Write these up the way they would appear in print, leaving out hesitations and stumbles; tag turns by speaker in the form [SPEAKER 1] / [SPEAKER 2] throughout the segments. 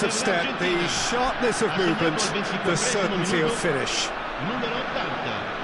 [SPEAKER 1] Of step, the sharpness of movement, the certainty of finish.
[SPEAKER 2] Numero 80.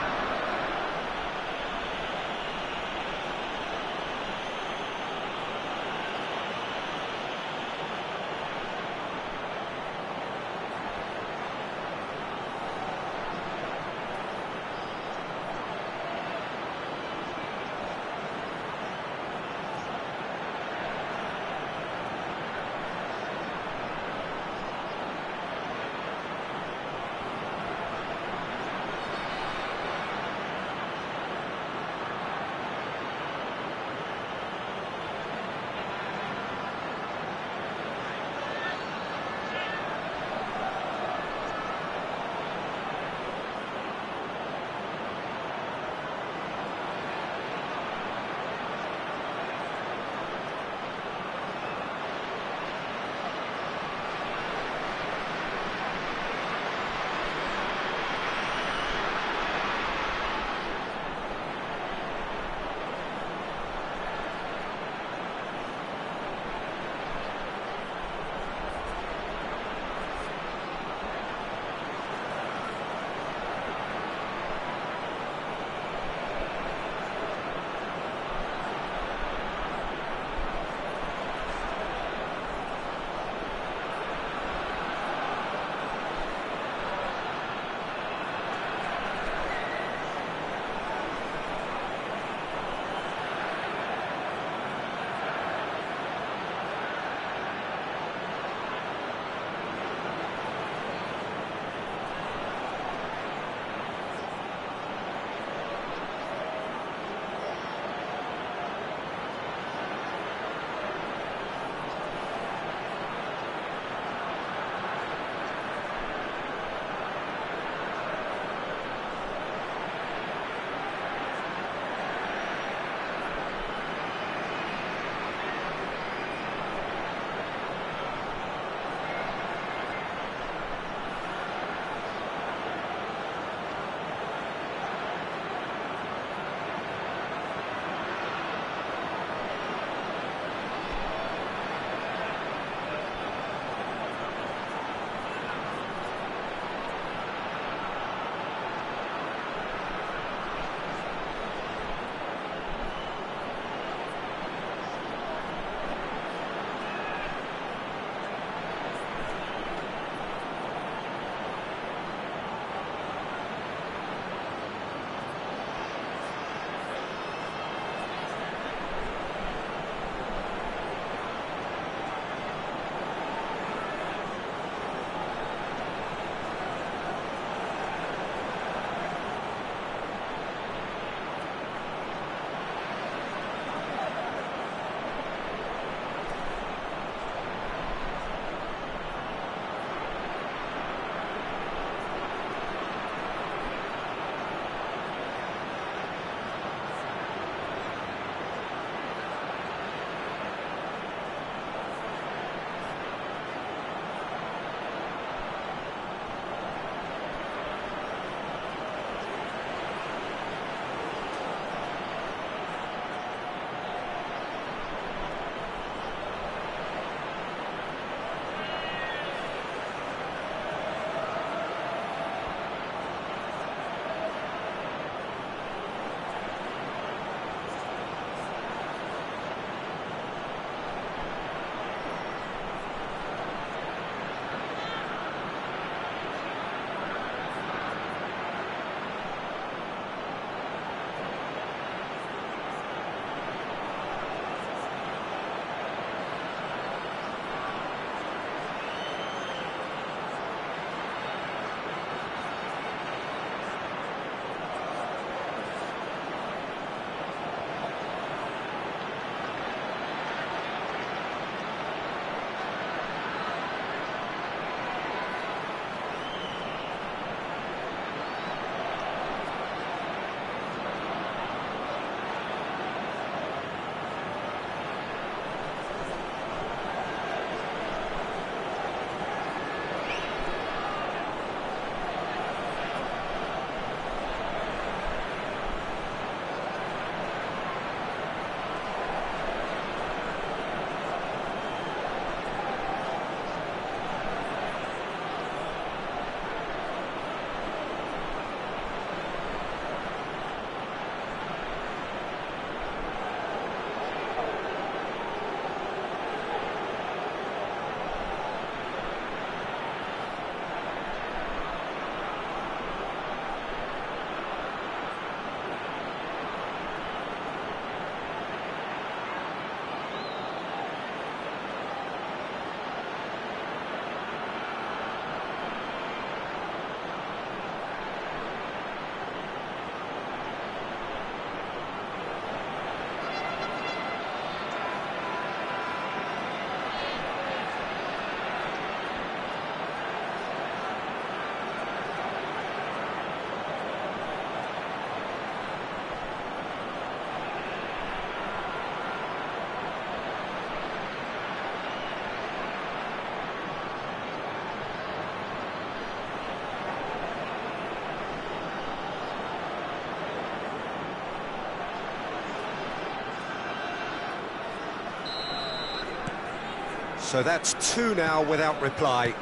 [SPEAKER 2] So that's two now without reply.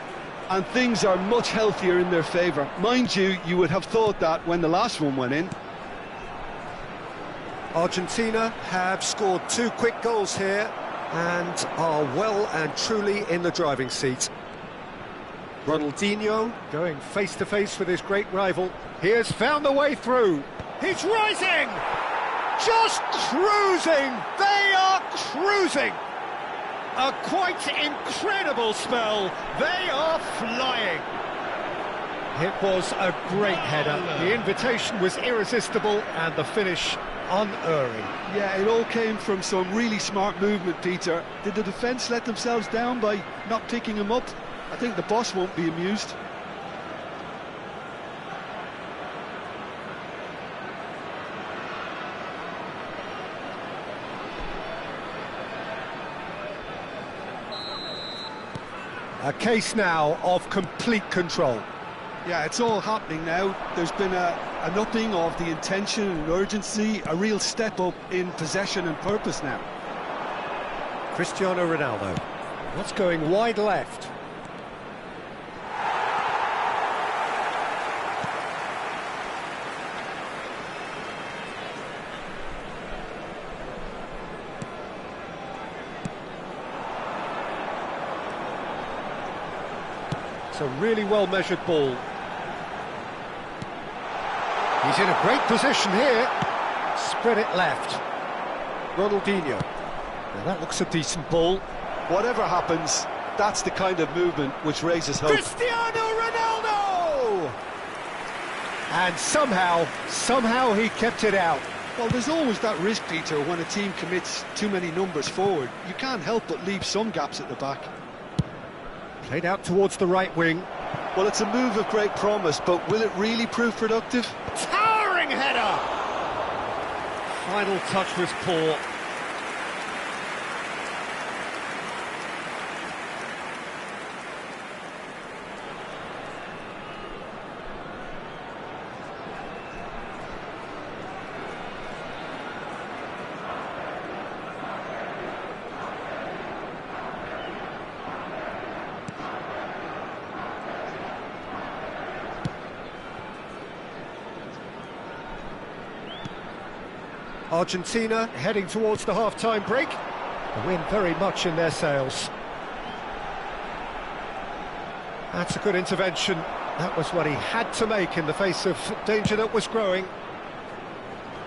[SPEAKER 1] And things are much healthier in their favour. Mind you, you would have thought that when the last one went in.
[SPEAKER 2] Argentina have scored two quick goals here and are well and truly in the driving seat. Ronaldinho going face-to-face with his great rival. He has found the way through. He's rising! Just cruising! They are cruising! A quite incredible spell. They are flying. It was a great header. The invitation was irresistible and the finish unerring.
[SPEAKER 1] Yeah, it all came from some really smart movement, Peter. Did the defence let themselves down by not picking him up? I think the boss won't be amused.
[SPEAKER 2] A case now of complete control.
[SPEAKER 1] Yeah, it's all happening now. There's been an upping of the intention and urgency, a real step up in possession and purpose now.
[SPEAKER 2] Cristiano Ronaldo. What's going wide left? It's a really well-measured ball. He's in a great position here. Spread it left. Ronaldinho. Now that looks a decent ball.
[SPEAKER 1] Whatever happens, that's the kind of movement which raises hope.
[SPEAKER 2] Cristiano Ronaldo! And somehow he kept it out.
[SPEAKER 1] Well, there's always that risk, Peter, when a team commits too many numbers forward. You can't help but leave some gaps at the back.
[SPEAKER 2] Played out towards the right wing.
[SPEAKER 1] Well, it's a move of great promise, but will it really prove productive?
[SPEAKER 2] Towering header! Final touch was poor. Argentina heading towards the half-time break. The wind very much in their sails. That's a good intervention. That was what he had to make in the face of danger that was growing.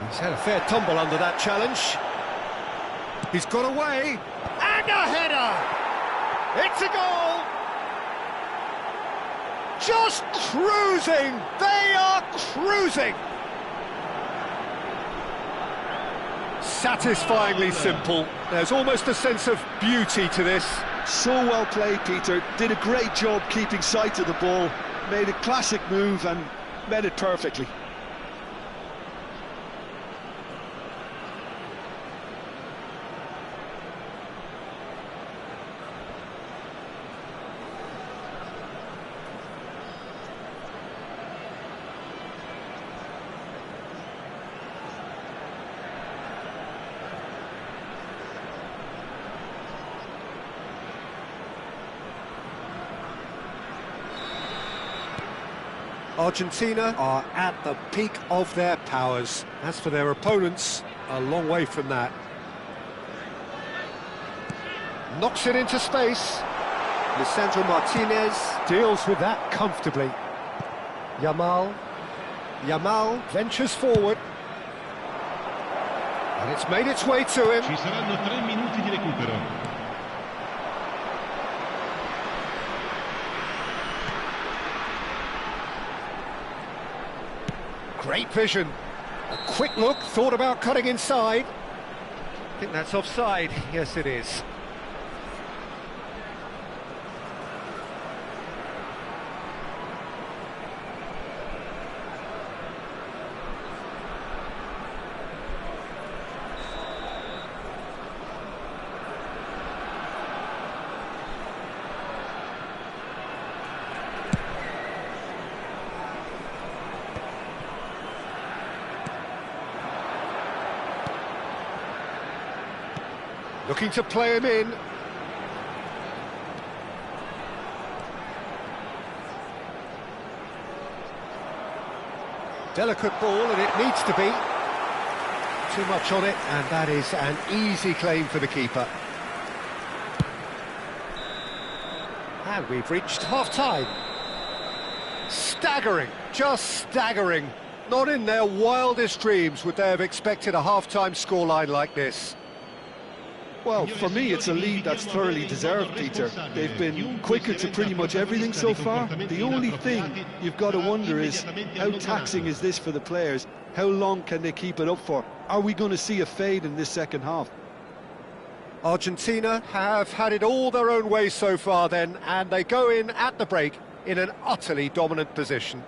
[SPEAKER 2] He's had a fair tumble under that challenge. He's got away. And a header! It's a goal! Just cruising! They are cruising! Satisfyingly simple. There's almost a sense of beauty to this.
[SPEAKER 1] So well played, Peter. Did a great job keeping sight of the ball. Made a classic move and met it perfectly.
[SPEAKER 2] Argentina are at the peak of their powers. As for their opponents, a long way from that. Knocks it into space. Lisandro Martinez deals with that comfortably. Yamal ventures forward. And it's made its way to him.
[SPEAKER 3] Ci saranno 3 minuti di recupero.
[SPEAKER 2] Great vision. A quick look, thought about cutting inside. I think that's offside. Yes, it is. Looking to play him in. Delicate ball, and it needs to be. Too much on it, and that is an easy claim for the keeper. And we've reached half-time. Staggering, just staggering. Not in their wildest dreams would they have expected a half-time scoreline like this.
[SPEAKER 1] Well, for me, it's a lead that's thoroughly deserved, Peter. They've been quicker to pretty much everything so far. The only thing you've got to wonder is, how taxing is this for the players? How long can they keep it up for? Are we going to see a fade in this second half?
[SPEAKER 2] Argentina have had it all their own way so far then, and they go in at the break in an utterly dominant position.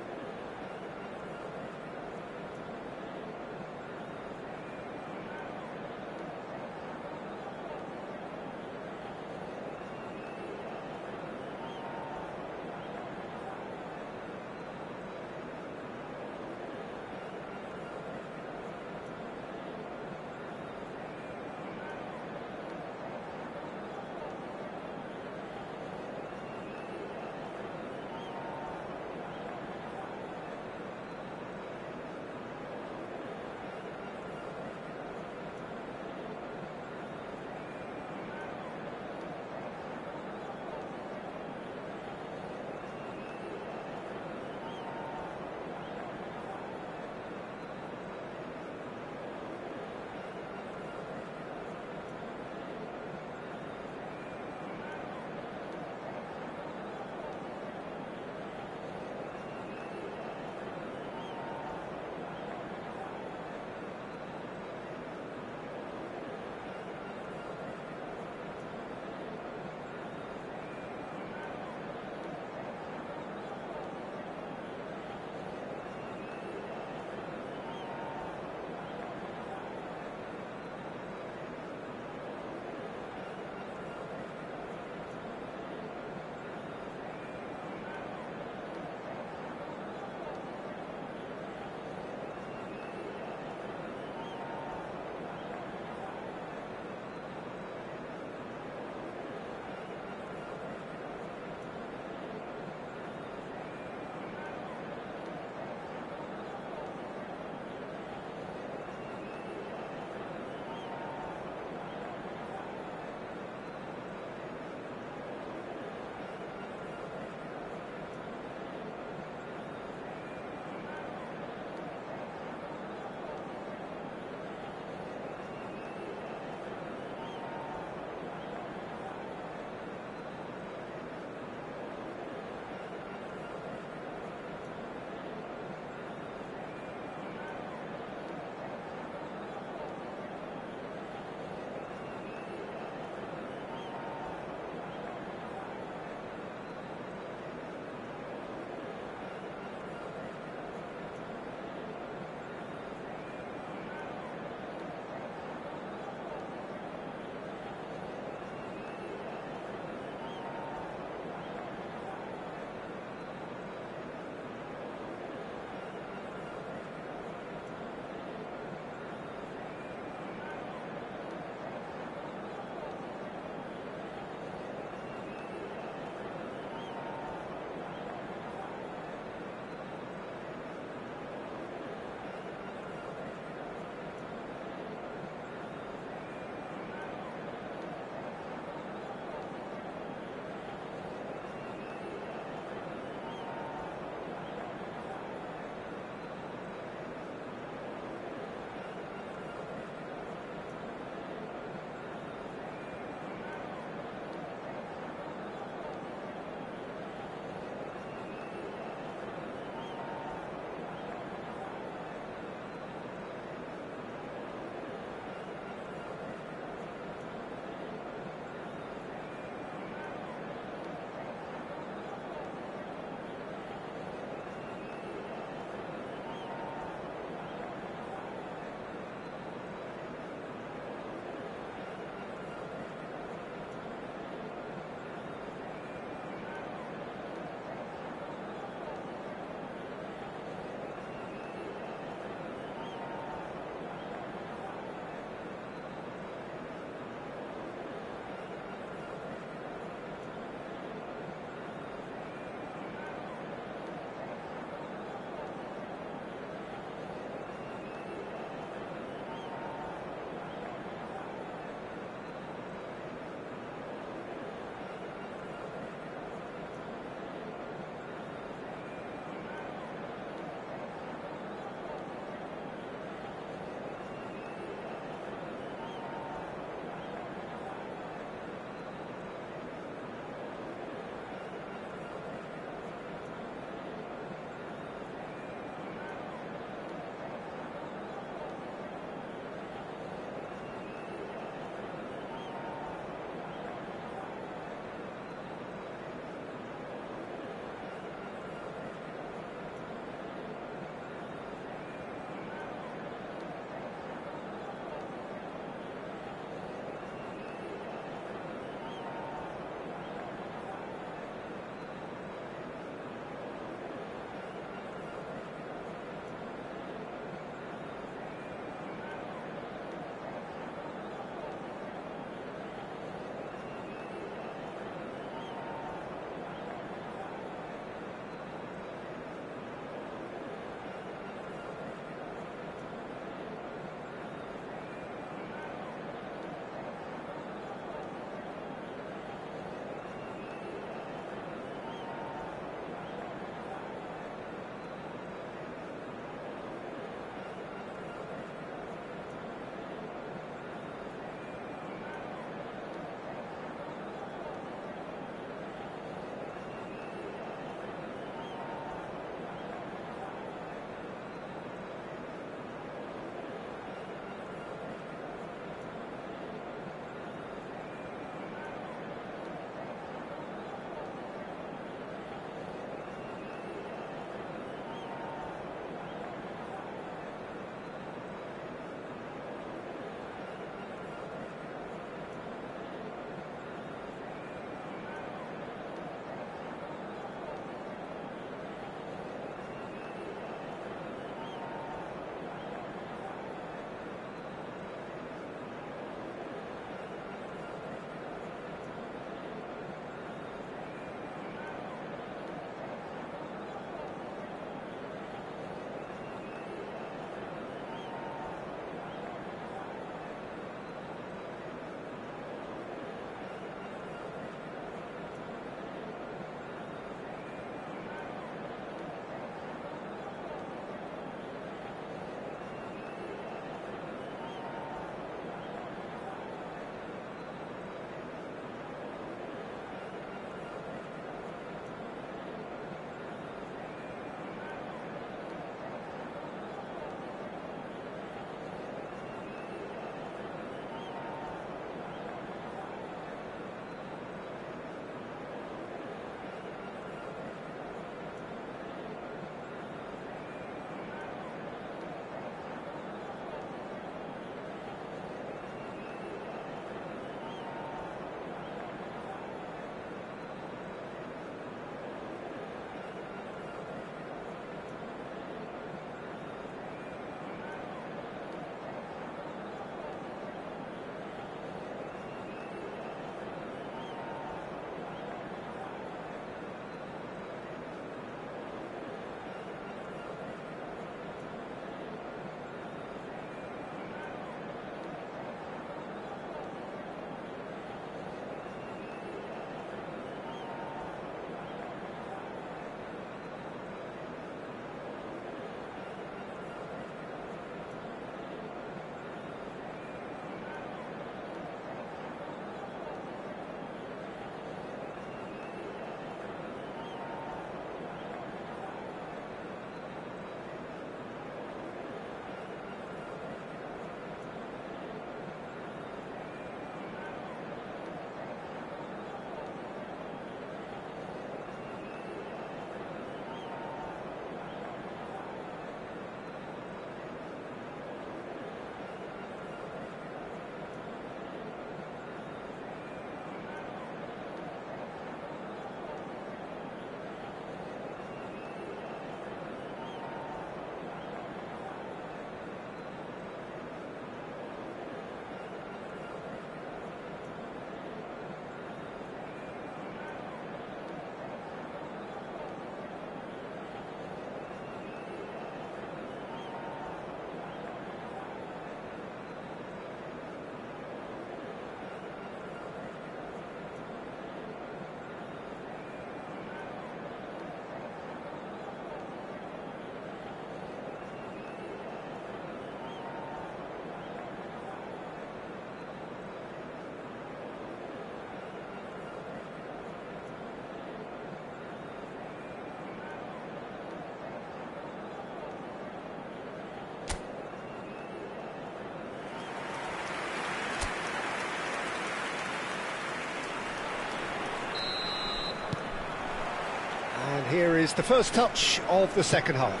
[SPEAKER 2] is the first touch of the second half.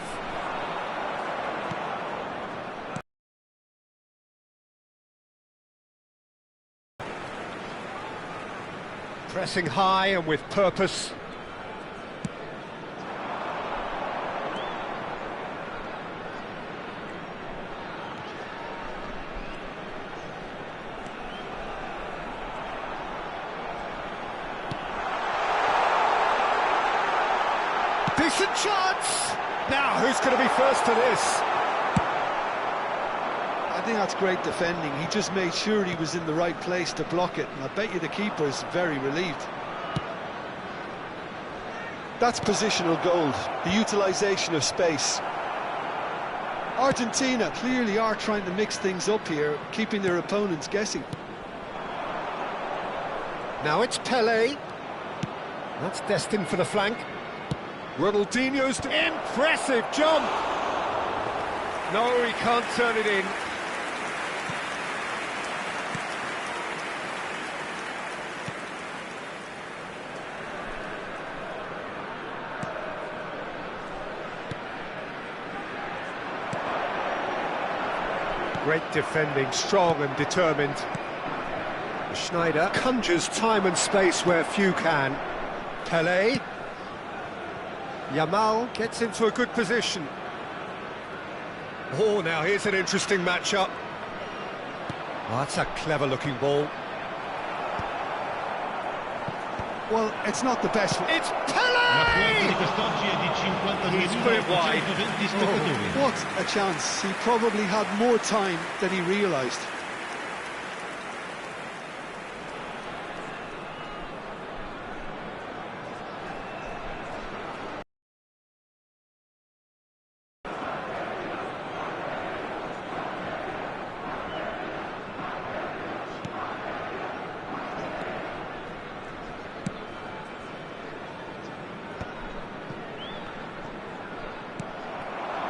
[SPEAKER 2] Pressing high and with purpose. Decent chance! Now, who's going to be first to this?
[SPEAKER 1] I think that's great defending. He just made sure he was in the right place to block it, and I bet you the keeper's very relieved. That's positional gold, the utilisation of space. Argentina clearly are trying to mix things up here, keeping their opponents guessing.
[SPEAKER 2] Now it's Pelé. That's destined for the flank. Ronaldinho's impressive jump. No, he can't turn it in. Great defending, strong and determined. Schneider conjures time and space where few can. Pelé. Yamal gets into a good position. Oh, now here's an interesting matchup. Oh, that's a clever-looking ball.
[SPEAKER 1] Well, it's not the best.
[SPEAKER 2] It's Pelé! He's put it wide.
[SPEAKER 1] Oh, what a chance. He probably had more time than he realised.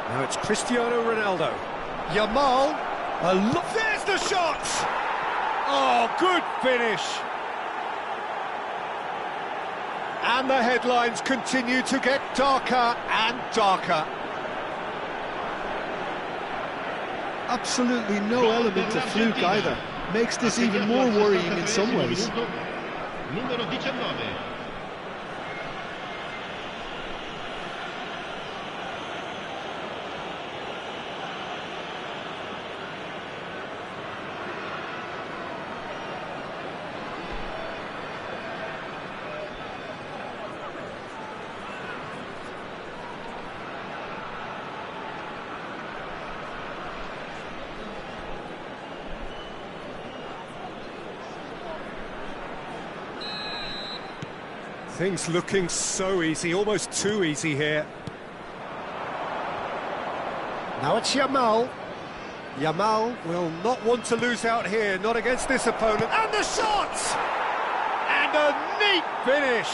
[SPEAKER 2] Now it's Cristiano Ronaldo. Yamal. There's the shot! Oh, good finish. And the headlines continue to get darker and darker.
[SPEAKER 1] Absolutely no element of fluke either. Makes this even more worrying in some ways.
[SPEAKER 3] Numero 19.
[SPEAKER 2] Things looking so easy, almost too easy here. Now it's Yamal. Yamal will not want to lose out here, not against this opponent. And the shot! And a neat finish.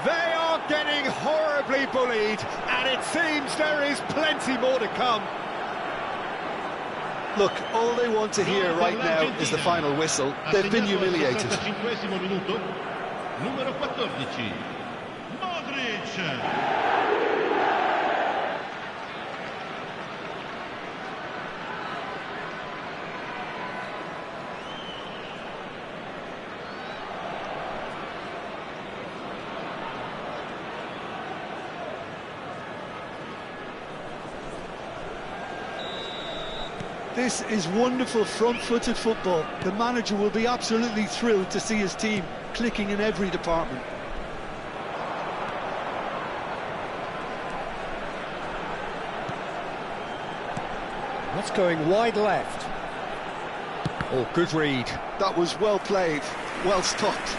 [SPEAKER 2] They are getting horribly bullied, and it seems there is plenty more to come.
[SPEAKER 1] Look, all they want to hear right now is the final whistle. They've been humiliated.
[SPEAKER 3] Numero 14. Modric.
[SPEAKER 1] This is wonderful front-footed football. The manager will be absolutely thrilled to see his team clicking in every department.
[SPEAKER 2] That's going wide left. Oh, good read.
[SPEAKER 1] That was well played, well stopped.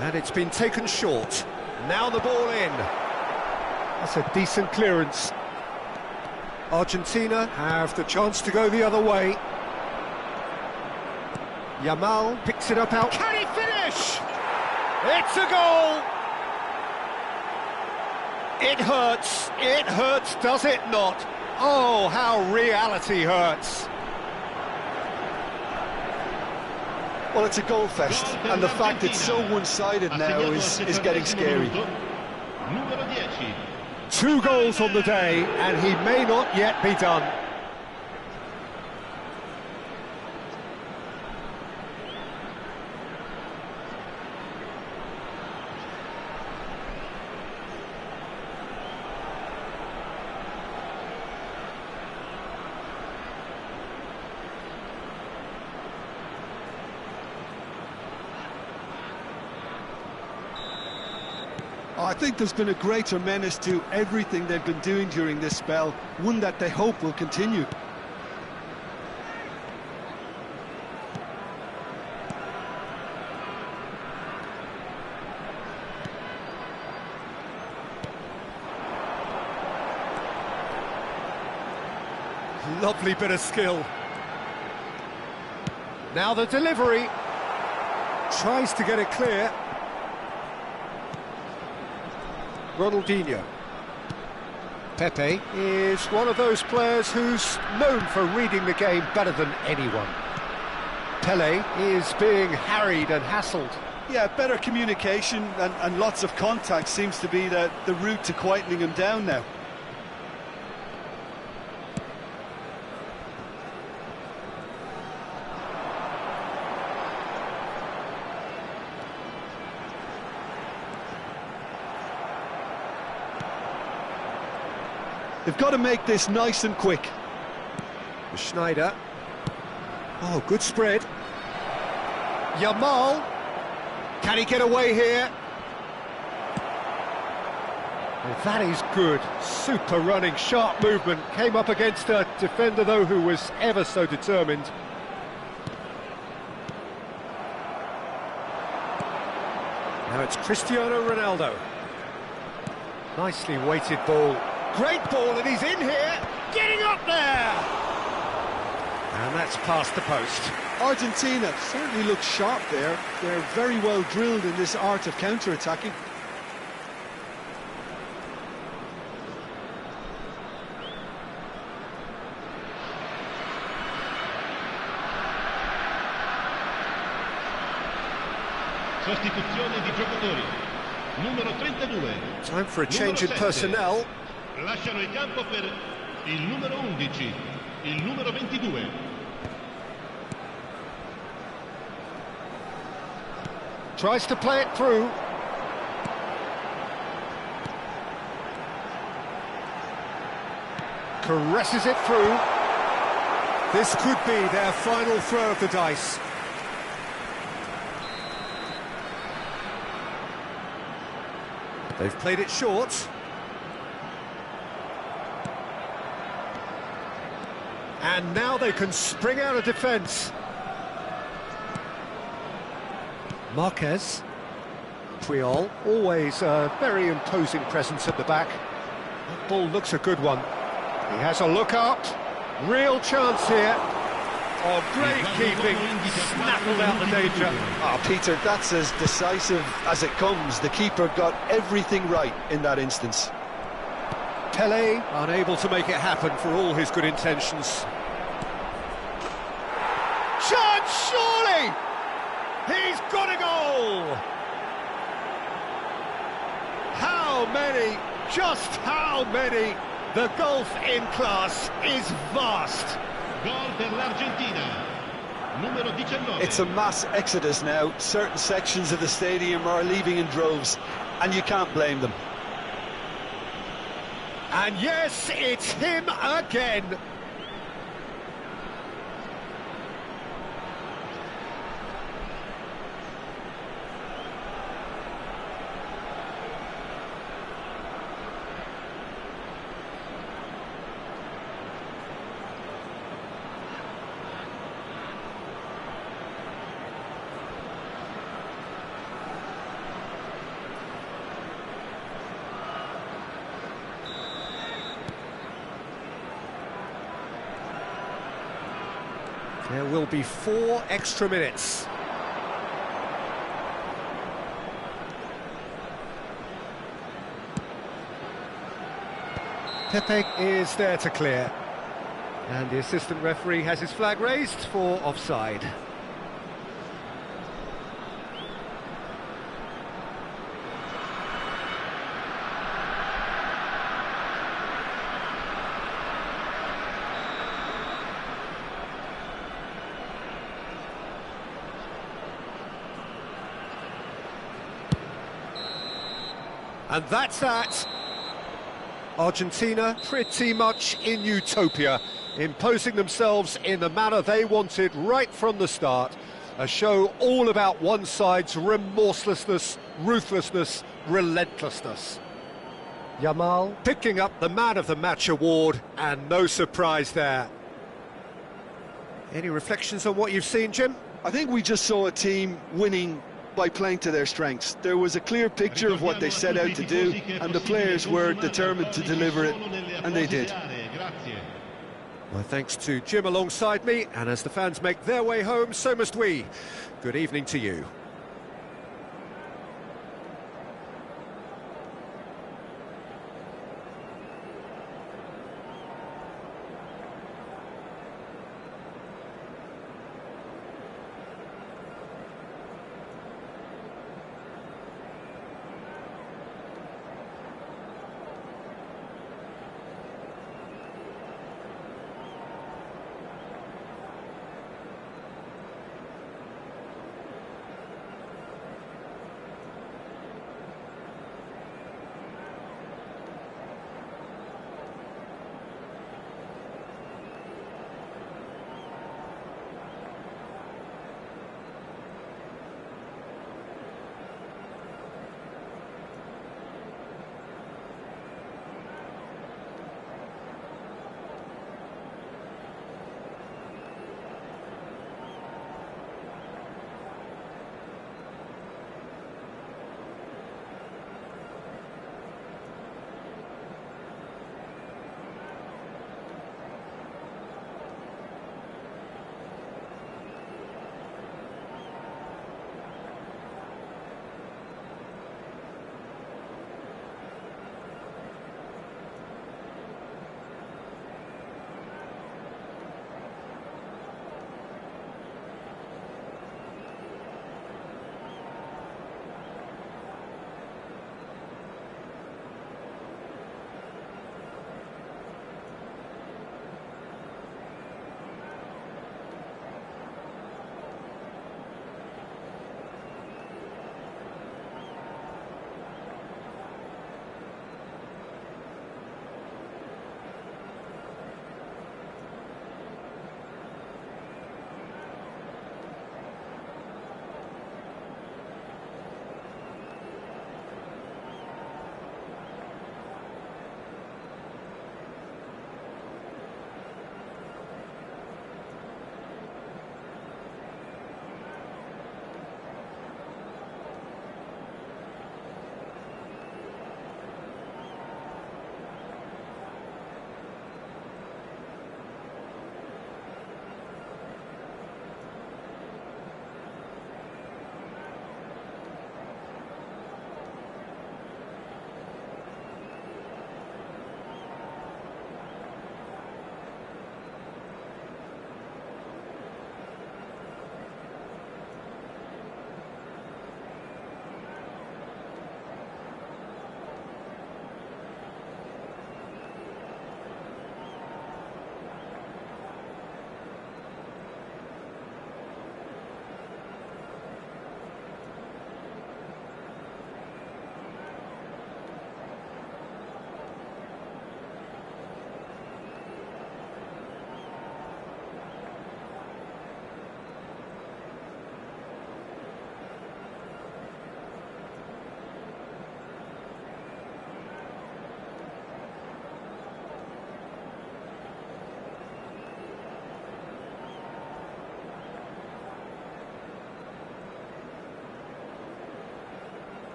[SPEAKER 2] And it's been taken short. Now the ball in. That's a decent clearance. Argentina have the chance to go the other way. Yamal picks it up out. Can he finish? It's a goal! It hurts, does it not? Oh, how reality hurts.
[SPEAKER 1] Well, it's a goal fest, and the fact it's so one-sided now is getting scary.
[SPEAKER 3] Numero 10.
[SPEAKER 2] 2 goals on the day, and he may not yet be done.
[SPEAKER 1] I think there's been a greater menace to everything they've been doing during this spell, one that they hope will continue.
[SPEAKER 2] Lovely bit of skill. Now the delivery. Tries to get it clear. Ronaldinho. Pepe is one of those players who's known for reading the game better than anyone. Pele is being harried and hassled.
[SPEAKER 1] Yeah, better communication and lots of contact seems to be the route to quietening him down now. They've got to make this nice and quick.
[SPEAKER 2] Schneider. Oh, good spread. Yamal. Can he get away here? Well, that is good. Super running, sharp movement. Came up against a defender, though, who was ever so determined. Now it's Cristiano Ronaldo. Nicely weighted ball. Great ball, and he's in here, getting up there! And that's past the post.
[SPEAKER 1] Argentina certainly looks sharp there. They're very well drilled in this art of counter-attacking.
[SPEAKER 3] Sostituzione di giocatori. Numero 32.
[SPEAKER 2] Time for a change in personnel.
[SPEAKER 3] Lasciano il campo per il numero 11, il numero 22.
[SPEAKER 2] Tries to play it through. Caresses it through. This could be their final throw of the dice. They've played it short. And now they can spring out of defence. Marquez. Puyol, always a very imposing presence at the back. That ball looks a good one. He has a look up. Real chance here. Oh, great keeping. Snaffled out the danger.
[SPEAKER 1] Oh, Peter, that's as decisive as it comes. The keeper got everything right in that instance.
[SPEAKER 2] Pele unable to make it happen for all his good intentions. Chance, surely! He's got a goal! How many? Just how many? The gulf in class is vast.
[SPEAKER 3] Gol per l'Argentina. Numero 19.
[SPEAKER 1] It's a mass exodus now. Certain sections of the stadium are leaving in droves, and you can't blame them.
[SPEAKER 2] And yes, it's him again. There will be 4 extra minutes. Pepe is there to clear. And the assistant referee has his flag raised for offside. And that's that. Argentina pretty much in utopia, imposing themselves in the manner they wanted right from the start. A show all about one side's remorselessness, ruthlessness, relentlessness. Yamal picking up the Man of the Match award, and no surprise there. Any reflections on what you've seen, Jim?
[SPEAKER 1] I think we just saw a team winning by playing to their strengths. There was a clear picture of what they set out to do, and the players were determined to deliver it, and they did.
[SPEAKER 2] My thanks to Jim alongside me, and as the fans make their way home, so must we. Good evening to you.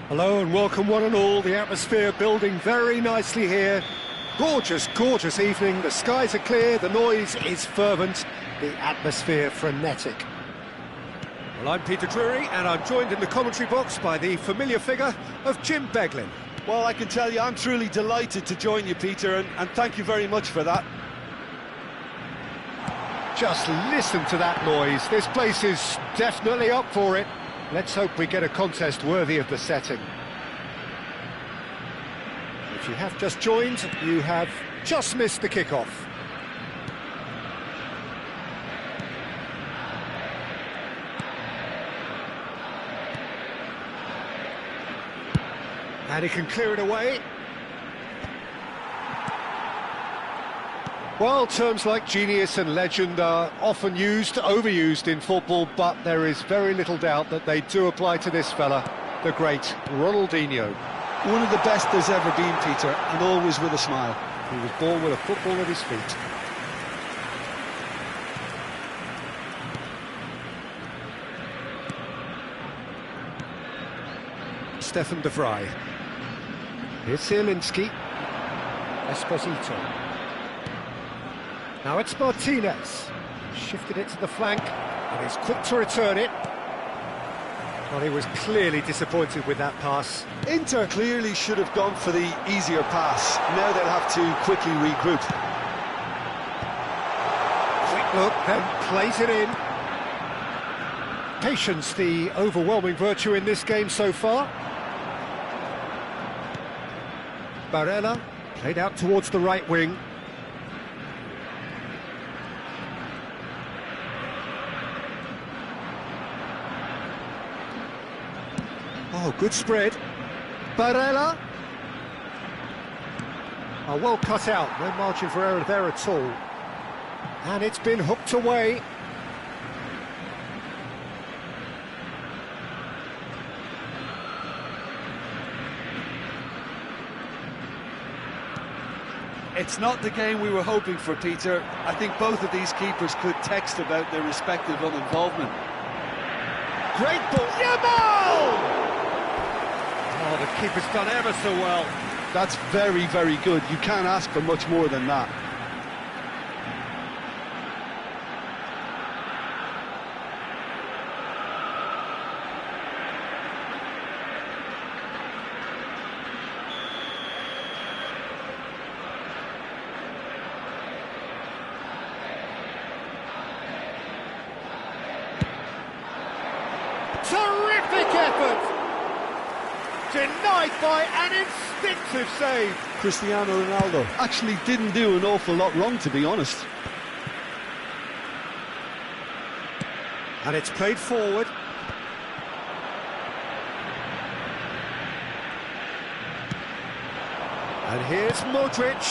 [SPEAKER 2] Hello and welcome one and all. The atmosphere building very nicely here. Gorgeous, gorgeous evening. The skies are clear, the noise is fervent, the atmosphere frenetic. Well, I'm Peter Drury and I'm joined in the commentary box by the familiar figure of Jim Beglin.
[SPEAKER 1] Well, I can tell you I'm truly delighted to join you, Peter, and thank you very much for that.
[SPEAKER 2] Just listen to that noise. This place is definitely up for it. Let's hope we get a contest worthy of the setting. If you have just joined, you have just missed the kick-off. And he can clear it away. Well, terms like genius and legend are often used, overused in football, but there is very little doubt that they do apply to this fella, the great Ronaldinho.
[SPEAKER 1] One of the best there's ever been, Peter, and always with a smile.
[SPEAKER 2] He was born with a football at his feet. Stefan de Vrij. Here's Zielinski. Esposito. Now it's Martinez. Shifted it to the flank, and he's quick to return it. Well, he was clearly disappointed with that pass.
[SPEAKER 1] Inter clearly should have gone for the easier pass. Now they'll have to quickly regroup.
[SPEAKER 2] Quick look, then plays it in. Patience, the overwhelming virtue in this game so far. Barella played out towards the right wing. Oh, good spread. Barella. Oh, well cut out. No margin for error there at all. And it's been hooked away.
[SPEAKER 1] It's not the game we were hoping for, Peter. I think both of these keepers could text about their respective uninvolvement.
[SPEAKER 2] Great ball. Yamal! Oh, the keeper's done ever so well.
[SPEAKER 1] That's very, very good. You can't ask for much more than that.
[SPEAKER 2] Terrific effort! Denied by an instinctive save.
[SPEAKER 1] Cristiano Ronaldo actually didn't do an awful lot wrong, to be honest.
[SPEAKER 2] And it's played forward. And here's Modric.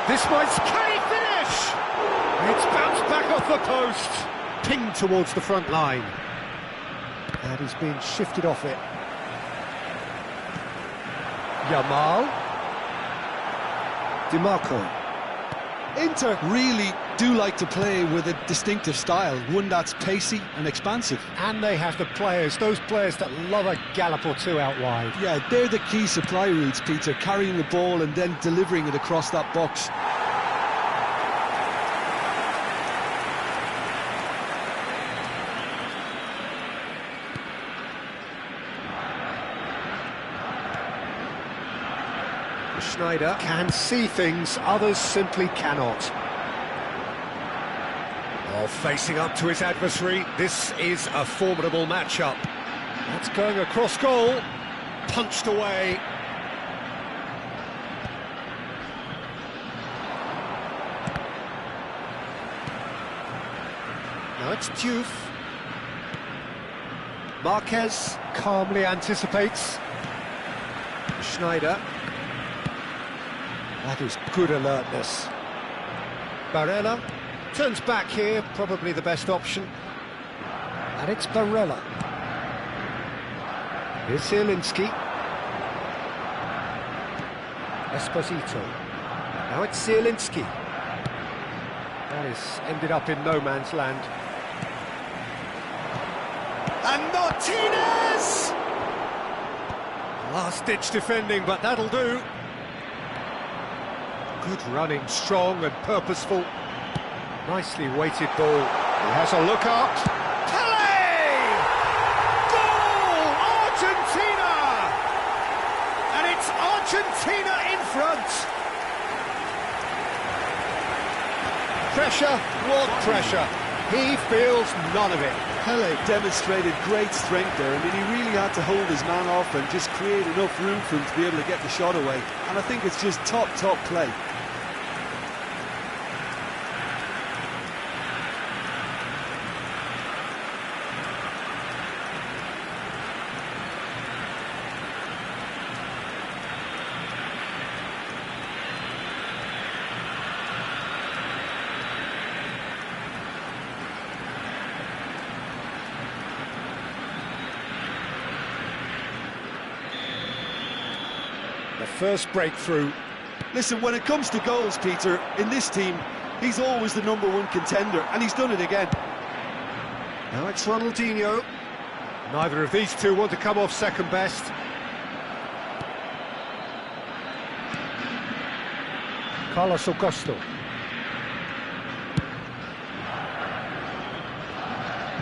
[SPEAKER 2] This might... Can he finish? It's bounced back off the post. Pinged towards the front line. And he's been shifted off it. Yamal. Di Marco.
[SPEAKER 1] Inter really do like to play with a distinctive style, one that's pacey and expansive.
[SPEAKER 2] And they have the players, those players that love a gallop or two out wide.
[SPEAKER 1] Yeah, they're the key supply routes, Peter, carrying the ball and then delivering it across that box.
[SPEAKER 2] Schneider can see things others simply cannot. Oh, facing up to his adversary, this is a formidable matchup. That's going across goal, punched away. Now it's Diouf. Marquez calmly anticipates. Schneider. That is good alertness. Barella turns back here, probably the best option. And it's Barella. Here's Zielinski. Esposito. Now it's Zielinski. That has ended up in no man's land. And Martinez! Last-ditch defending, but that'll do. Good running, strong and purposeful. Nicely weighted ball. He has a look up. Pele! Goal! Argentina! And it's Argentina in front. Pressure, what pressure? He feels none of it.
[SPEAKER 1] Pele demonstrated great strength there. I mean, he really had to hold his man off and just create enough room for him to be able to get the shot away. And I think it's just top play.
[SPEAKER 2] The first breakthrough.
[SPEAKER 1] Listen, when it comes to goals, Peter, in this team, he's always the #1 contender, and he's done it again.
[SPEAKER 2] Now it's Ronaldinho. Neither of these two want to come off second best. Carlos Augusto.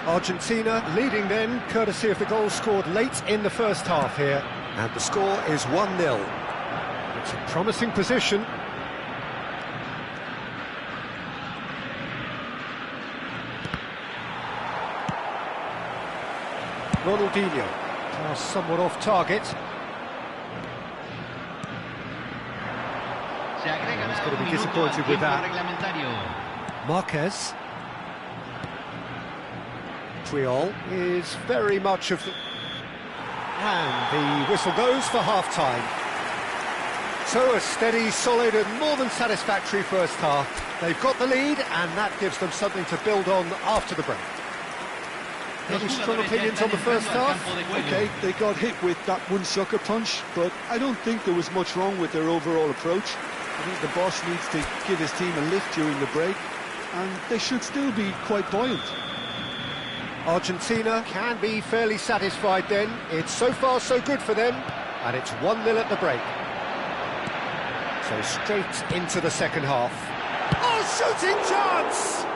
[SPEAKER 2] Argentina leading then, courtesy of the goal scored late in the first half here. And the score is 1-0. It's a promising position. Ronaldinho. Pass somewhat off target. He's going to be disappointed with that. Marquez. Puyol is very much of the... And the whistle goes for half-time. So a steady, solid and more than satisfactory first half. They've got the lead and that gives them something to build on after the break. Any strong opinions on the first half?
[SPEAKER 1] Okay, they got hit with that one sucker punch, but I don't think there was much wrong with their overall approach. I think the boss needs to give his team a lift during the break, and they should still be quite buoyant.
[SPEAKER 2] Argentina can be fairly satisfied then. It's so far so good for them, and it's 1-0 at the break. So straight into the second half. Oh, shooting chance!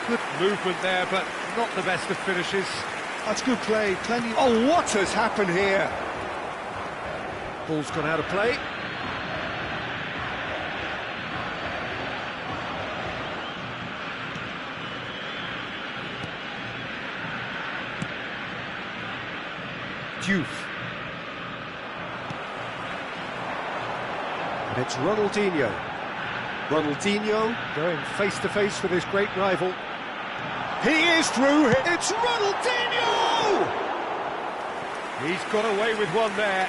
[SPEAKER 2] Good movement there, but not the best of finishes.
[SPEAKER 1] That's good play, plenty...
[SPEAKER 2] Oh, what has happened here? Ball's gone out of play. Diouf. And it's Ronaldinho. Ronaldinho going face-to-face with his great rival. He is through. It's Ronaldinho! He's got away with one there.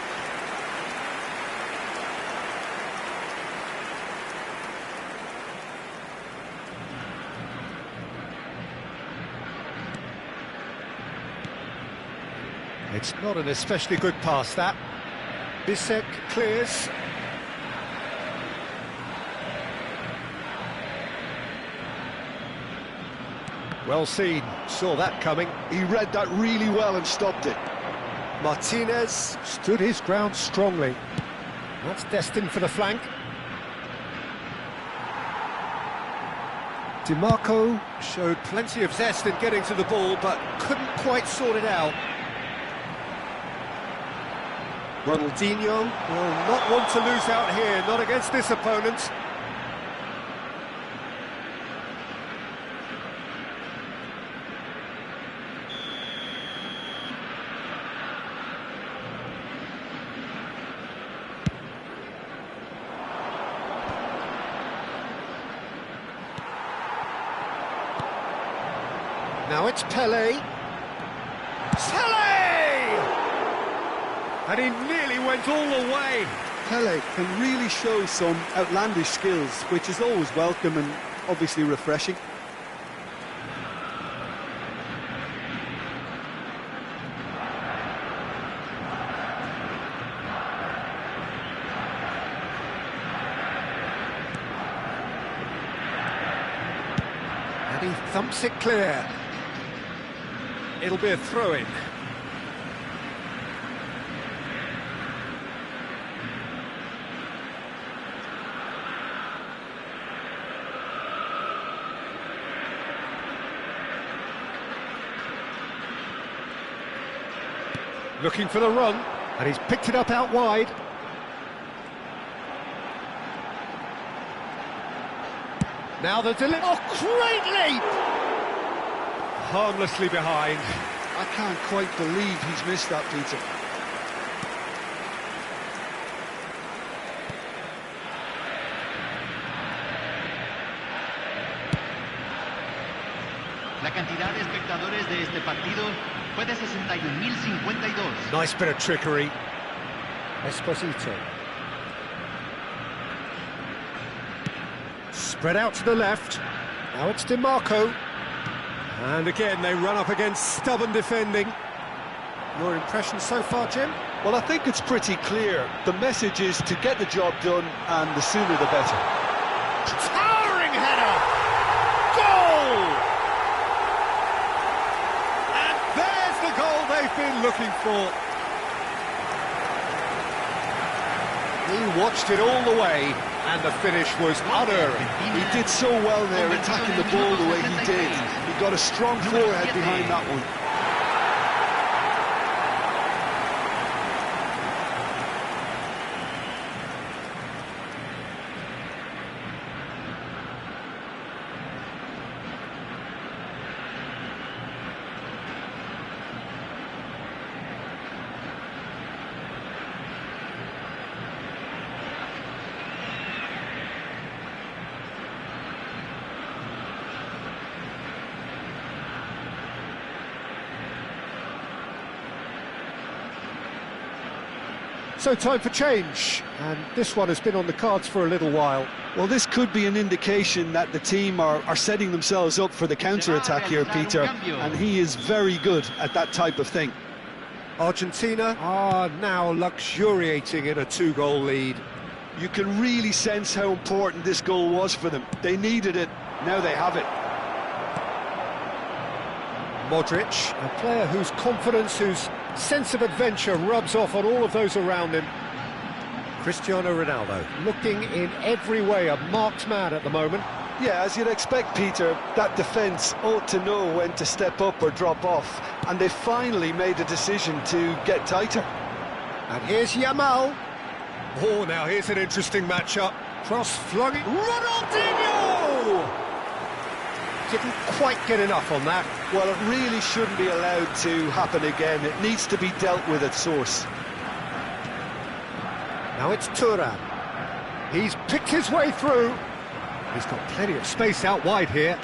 [SPEAKER 2] It's not an especially good pass, that. Bisek clears. Well seen, saw that coming.
[SPEAKER 1] He read that really well and stopped it.
[SPEAKER 2] Martinez stood his ground strongly. That's destined for the flank. DiMarco showed plenty of zest in getting to the ball, but couldn't quite sort it out. Ronaldinho will not want to lose out here, not against this opponent. Now it's Pele. And he nearly went all the way.
[SPEAKER 1] Pele can really show some outlandish skills, which is always welcome and obviously refreshing.
[SPEAKER 2] And he thumps it clear. It'll be a throw-in. Looking for the run, and he's picked it up out wide. Now the delivery. Oh, great leap! Harmlessly behind.
[SPEAKER 1] I can't quite believe he's missed that, Peter.
[SPEAKER 4] La cantidad de espectadores de este partido fue de 61.052.
[SPEAKER 2] Nice bit of trickery. Esposito. Spread out to the left. Now it's DiMarco. And again, they run up against stubborn defending. Your impression so far, Jim?
[SPEAKER 1] Well, I think it's pretty clear. The message is to get the job done, and the sooner the better.
[SPEAKER 2] Towering header! Goal! And there's the goal they've been looking for. He watched it all the way, and the finish was unerring.
[SPEAKER 1] He did so well there, attacking the ball the way he did. He got a strong forehead behind that one.
[SPEAKER 2] So time for change, and this one has been on the cards for a little while.
[SPEAKER 1] Well, this could be an indication that the team are setting themselves up for the counter-attack here, Peter, and he is very good at that type of thing.
[SPEAKER 2] Argentina are now luxuriating in a 2-goal lead.
[SPEAKER 1] You can really sense how important this goal was for them. They needed it, now they have it.
[SPEAKER 2] Modric, a player whose confidence, whose sense of adventure rubs off on all of those around him. Cristiano Ronaldo, looking in every way a marked man at the moment.
[SPEAKER 1] Yeah, as you'd expect, Peter, that defence ought to know when to step up or drop off, and they finally made a decision to get tighter.
[SPEAKER 2] And here's Yamal. Oh, now here's an interesting matchup. Cross flung it. Ronaldinho! Didn't quite get enough on that.
[SPEAKER 1] Well, it really shouldn't be allowed to happen again. It needs to be dealt with at source.
[SPEAKER 2] Now it's Thuram. He's picked his way through. He's got plenty of space out wide here.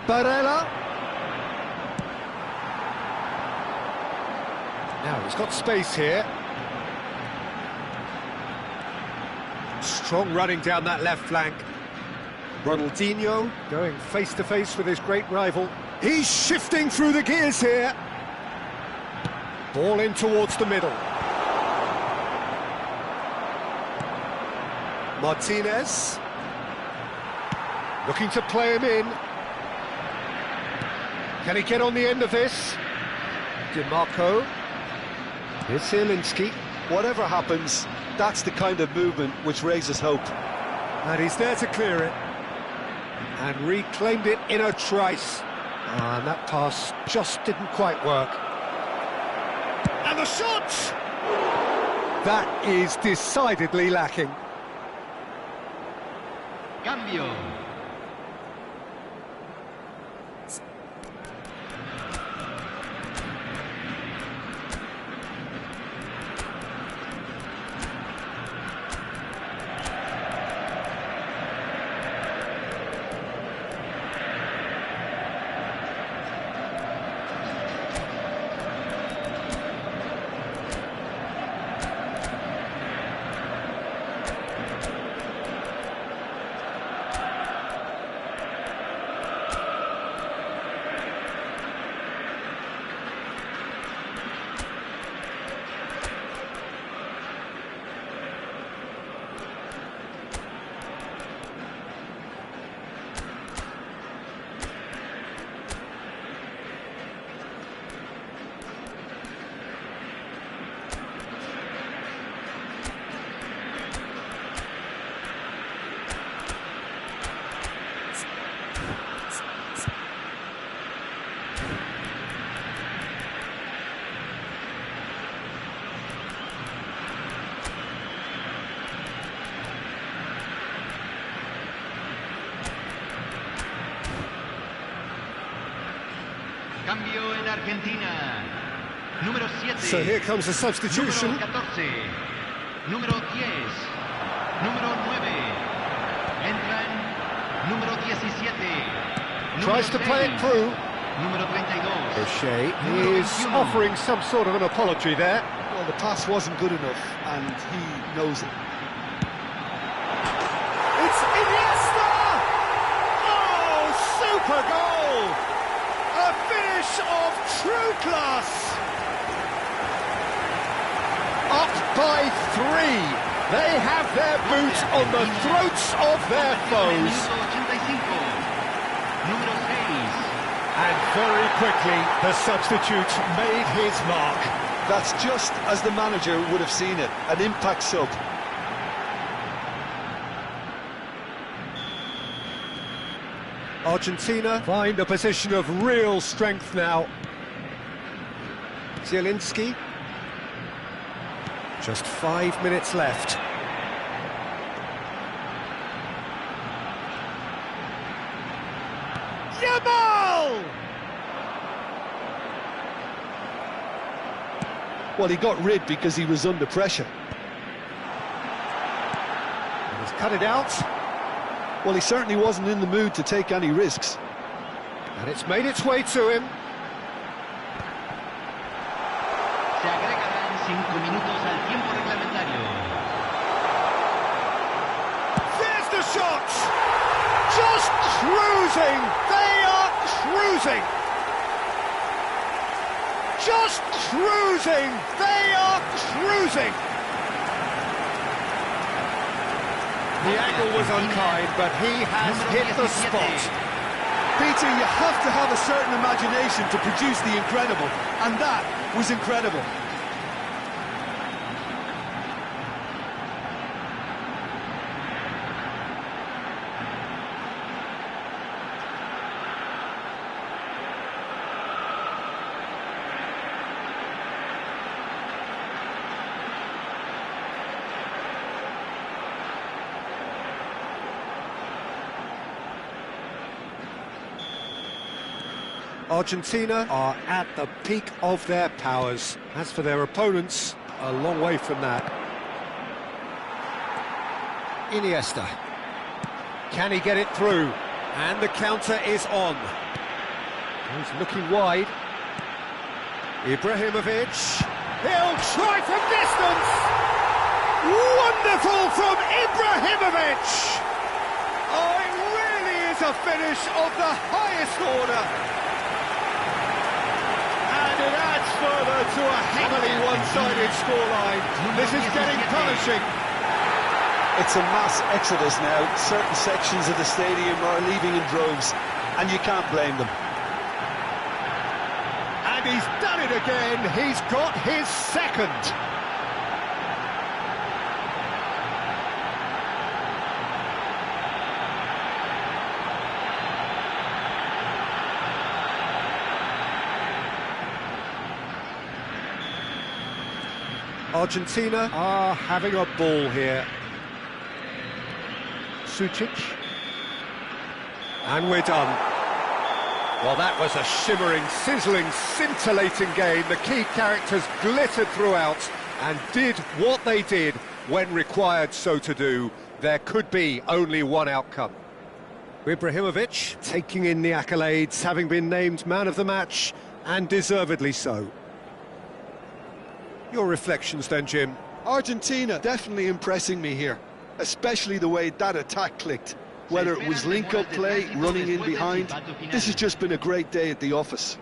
[SPEAKER 2] Barella. Now he's got space here. Strong running down that left flank. Ronaldinho going face-to-face with his great rival. He's shifting through the gears here. Ball in towards the middle. Martinez. Looking to play him in. Can he get on the end of this? DiMarco. Here's Zielinski.
[SPEAKER 1] Whatever happens, that's the kind of movement which raises hope.
[SPEAKER 2] And he's there to clear it. And reclaimed it in a trice. And that pass just didn't quite work. And the shot! That is decidedly lacking.
[SPEAKER 4] Cambio. Cambio en Argentina. Número 7.
[SPEAKER 2] So here comes the substitution.
[SPEAKER 4] Número 14. Número 10. Número 9. Entran número 17.
[SPEAKER 2] Tries to play it through.
[SPEAKER 4] Número 32.
[SPEAKER 2] O'Shea is offering some sort of an apology there.
[SPEAKER 1] Well, the pass wasn't good enough, and he knows it.
[SPEAKER 2] It's Iniesta! Oh, super goal! A finish of true class! Up by 3. They have their boot on the throats of their foes.
[SPEAKER 4] Número 6.
[SPEAKER 2] And very quickly, the substitute made his mark.
[SPEAKER 1] That's just as the manager would have seen it, an impact sub.
[SPEAKER 2] Argentina find a position of real strength now. Zielinski. Just 5 minutes left. Yamal!
[SPEAKER 1] Well, he got rid because he was under pressure.
[SPEAKER 2] He's cut it out.
[SPEAKER 1] Well, he certainly wasn't in the mood to take any risks.
[SPEAKER 2] And it's made its way to him.
[SPEAKER 4] Se agregarán 5 minutos al tiempo reglamentario.
[SPEAKER 2] There's the shot! Just cruising! They are cruising! Just cruising! They are cruising! The angle was unkind, but he has hit the spot.
[SPEAKER 1] Peter, you have to have a certain imagination to produce the incredible, and that was incredible.
[SPEAKER 2] Argentina are at the peak of their powers. As for their opponents, a long way from that. Iniesta. Can he get it through? And the counter is on. He's looking wide. Ibrahimovic. He'll try from distance. Wonderful from Ibrahimovic. Oh, it really is a finish of the highest order. It adds further to a heavily one-sided scoreline. This is getting punishing.
[SPEAKER 1] It's a mass exodus now. Certain sections of the stadium are leaving in droves, and you can't blame them.
[SPEAKER 2] And he's done it again. He's got his second. Argentina are having a ball here. Sucic. And we're done. Well, that was a shimmering, sizzling, scintillating game. The key characters glittered throughout and did what they did when required so to do. There could be only one outcome. Ibrahimovic taking in the accolades, having been named man of the match, and deservedly so. Your reflections then, Jim?
[SPEAKER 1] Argentina definitely impressing me here, especially the way that attack clicked. Whether it was link-up play, running in behind, this has just been a great day at the office.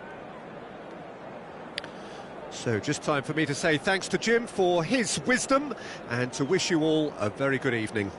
[SPEAKER 2] So just time for me to say thanks to Jim for his wisdom and to wish you all a very good evening.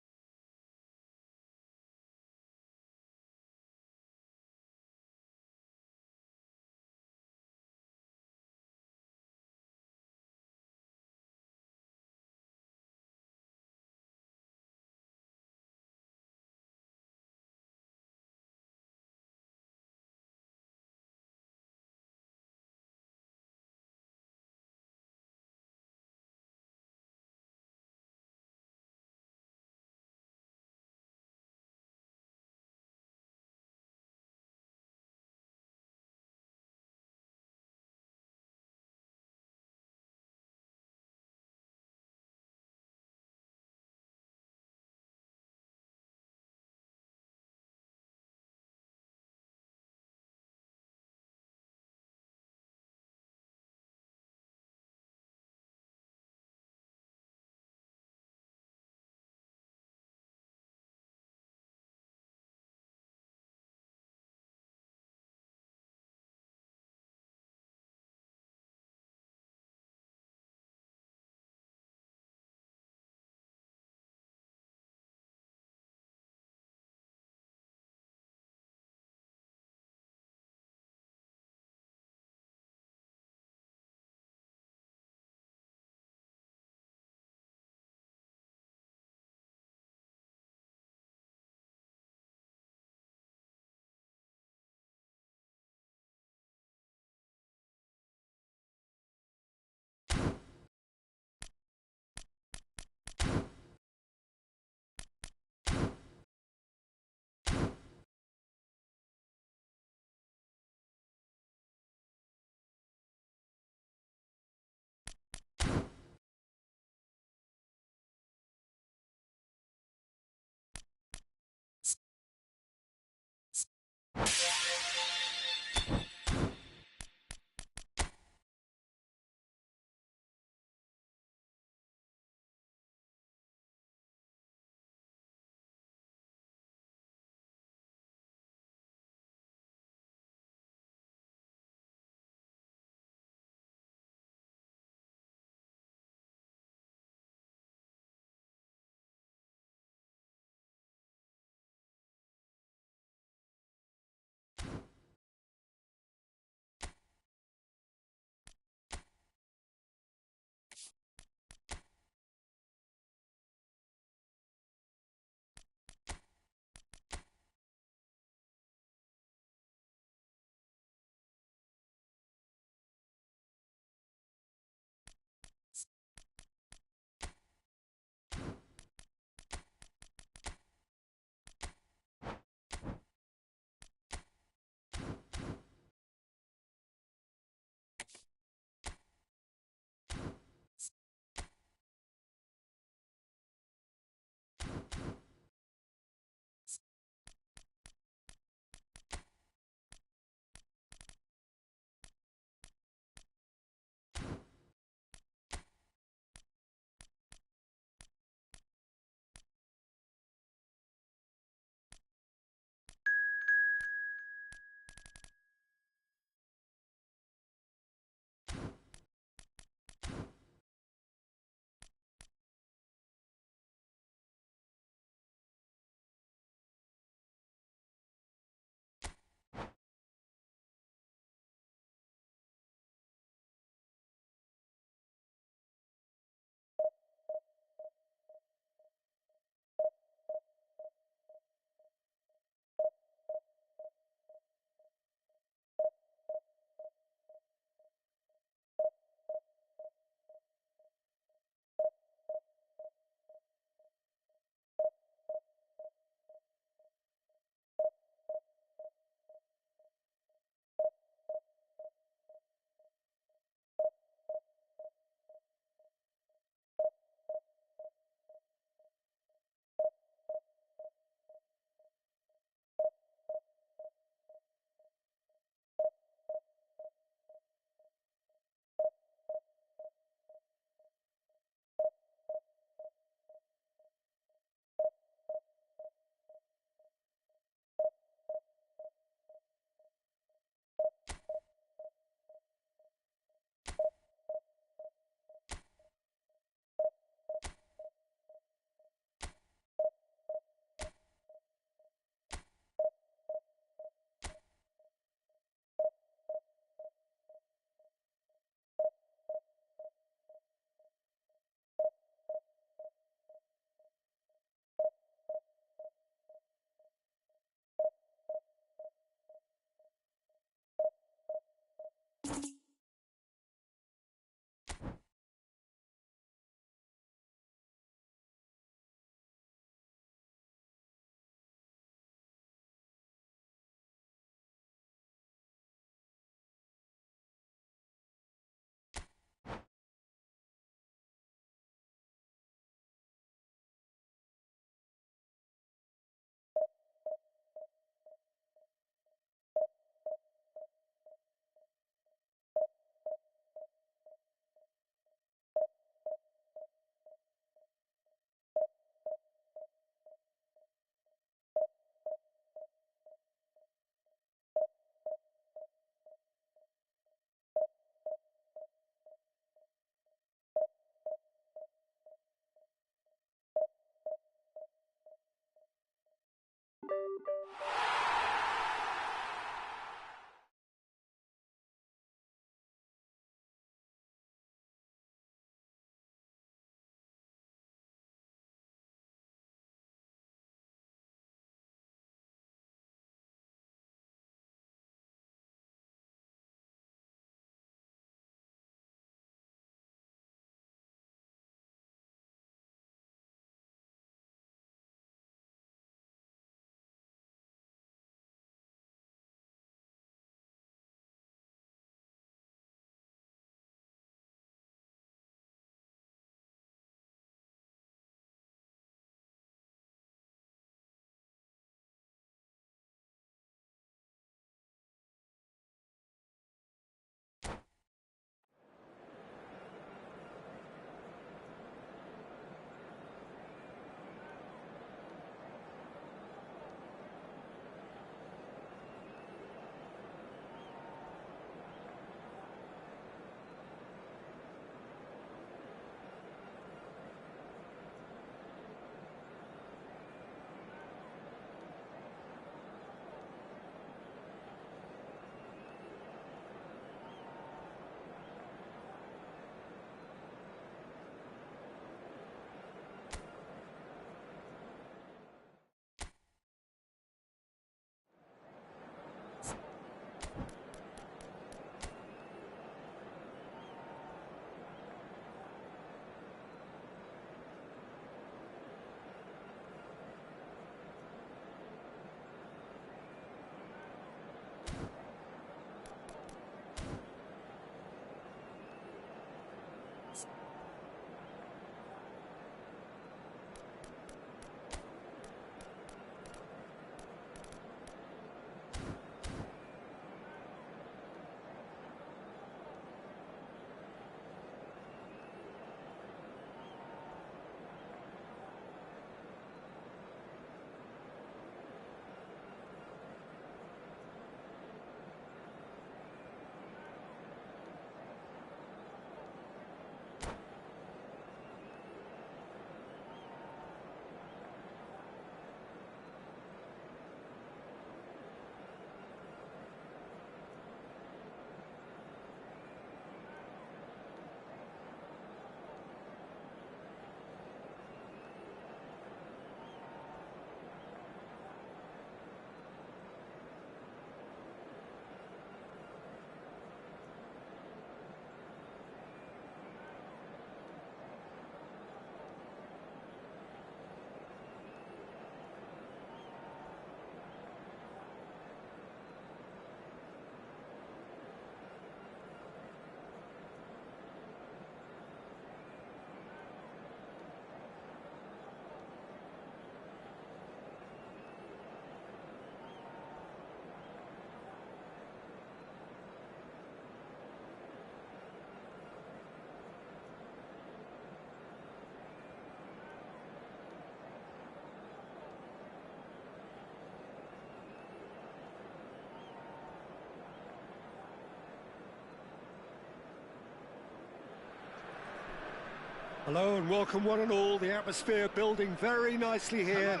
[SPEAKER 2] Hello and welcome one and all. The atmosphere building very nicely here.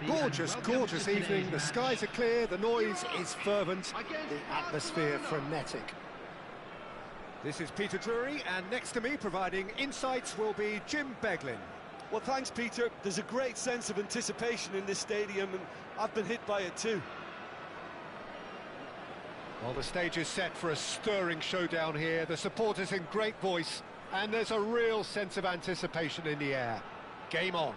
[SPEAKER 2] Gorgeous, gorgeous evening. The skies are clear, the noise is fervent, the atmosphere frenetic. This is Peter Drury, and next to me providing insights will be Jim Beglin.
[SPEAKER 1] Well, thanks, Peter. There's a great sense of anticipation in this stadium, and I've been hit by it too.
[SPEAKER 2] Well, the stage is set for a stirring showdown here. The supporters in great voice, and there's a real sense of anticipation in the air. Game on.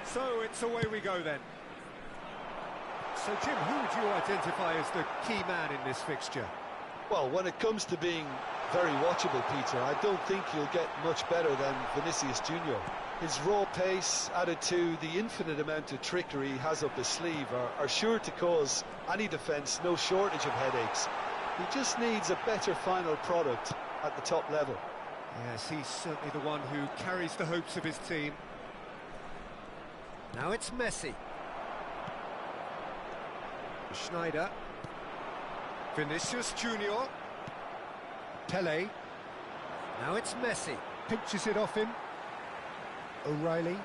[SPEAKER 2] So it's away we go then. So Jim, who would you identify as the key man in this fixture?
[SPEAKER 1] Well, when it comes to being very watchable, Peter, I don't think you'll get much better than Vinicius Junior. His raw pace, added to the infinite amount of trickery he has up his sleeve, are sure to cause any defence no shortage of headaches. He just needs a better final product at the top level.
[SPEAKER 2] Yes, he's certainly the one who carries the hopes of his team. Now it's Messi. Schneider. Vinicius Junior. Pele. Now it's Messi. Pinches it off him. O'Reilly.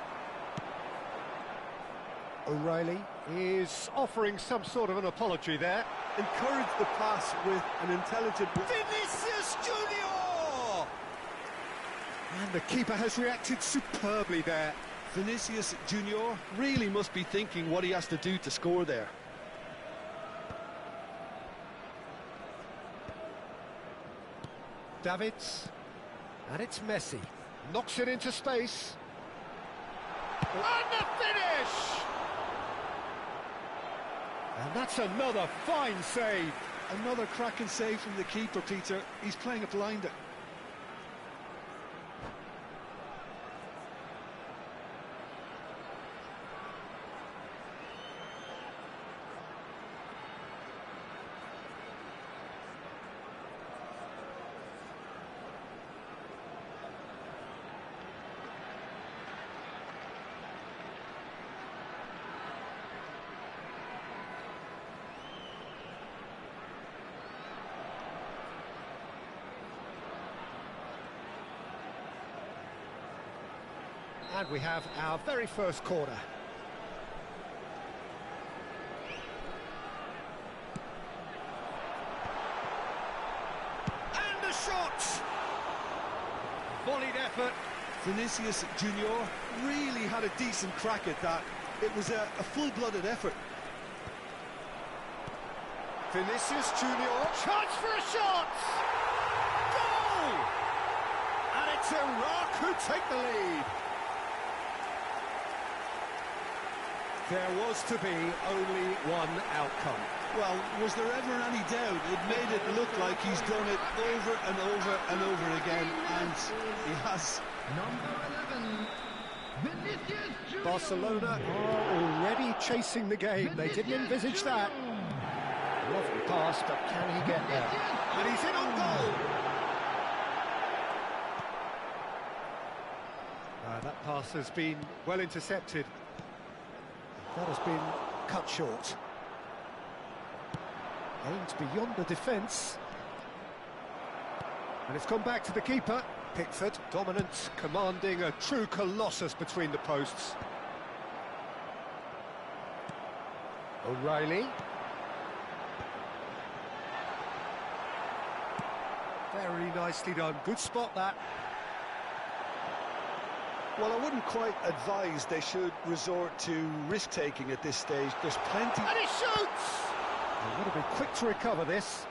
[SPEAKER 2] O'Reilly is offering some sort of an apology there.
[SPEAKER 1] Encourage the pass with an intelligent...
[SPEAKER 2] Vinicius Junior! And the keeper has reacted superbly there.
[SPEAKER 1] Vinicius Junior really must be thinking what he has to do to score there.
[SPEAKER 2] Davids. And it's Messi. Knocks it into space. And the finish! And that's another fine save.
[SPEAKER 1] Another cracking save from the keeper, Peter. He's playing a blinder.
[SPEAKER 2] And we have our very first corner. And the shot! Volleyed effort.
[SPEAKER 1] Vinicius Junior really had a decent crack at that. It was a full-blooded effort.
[SPEAKER 2] Vinicius Junior, chance for a shot! Goal! And it's Iraq who take the lead. There was to be only one outcome.
[SPEAKER 1] Well, was there ever any doubt? It made it look like he's done it over and over and over again, and he has.
[SPEAKER 3] Number 11, Vinicius Junior.
[SPEAKER 2] Barcelona are already chasing the game. They didn't envisage that. Lovely pass, but can he get there? And he's in on goal. That pass has been well intercepted. That has been cut short. Aimed beyond the defence. And it's gone back to the keeper. Pickford, dominant, commanding, a true colossus between the posts. O'Reilly. Very nicely done. Good spot, that.
[SPEAKER 1] Well, I wouldn't quite advise they should resort to risk-taking at this stage. There's plenty...
[SPEAKER 2] And he shoots! They've got to be quick to recover this.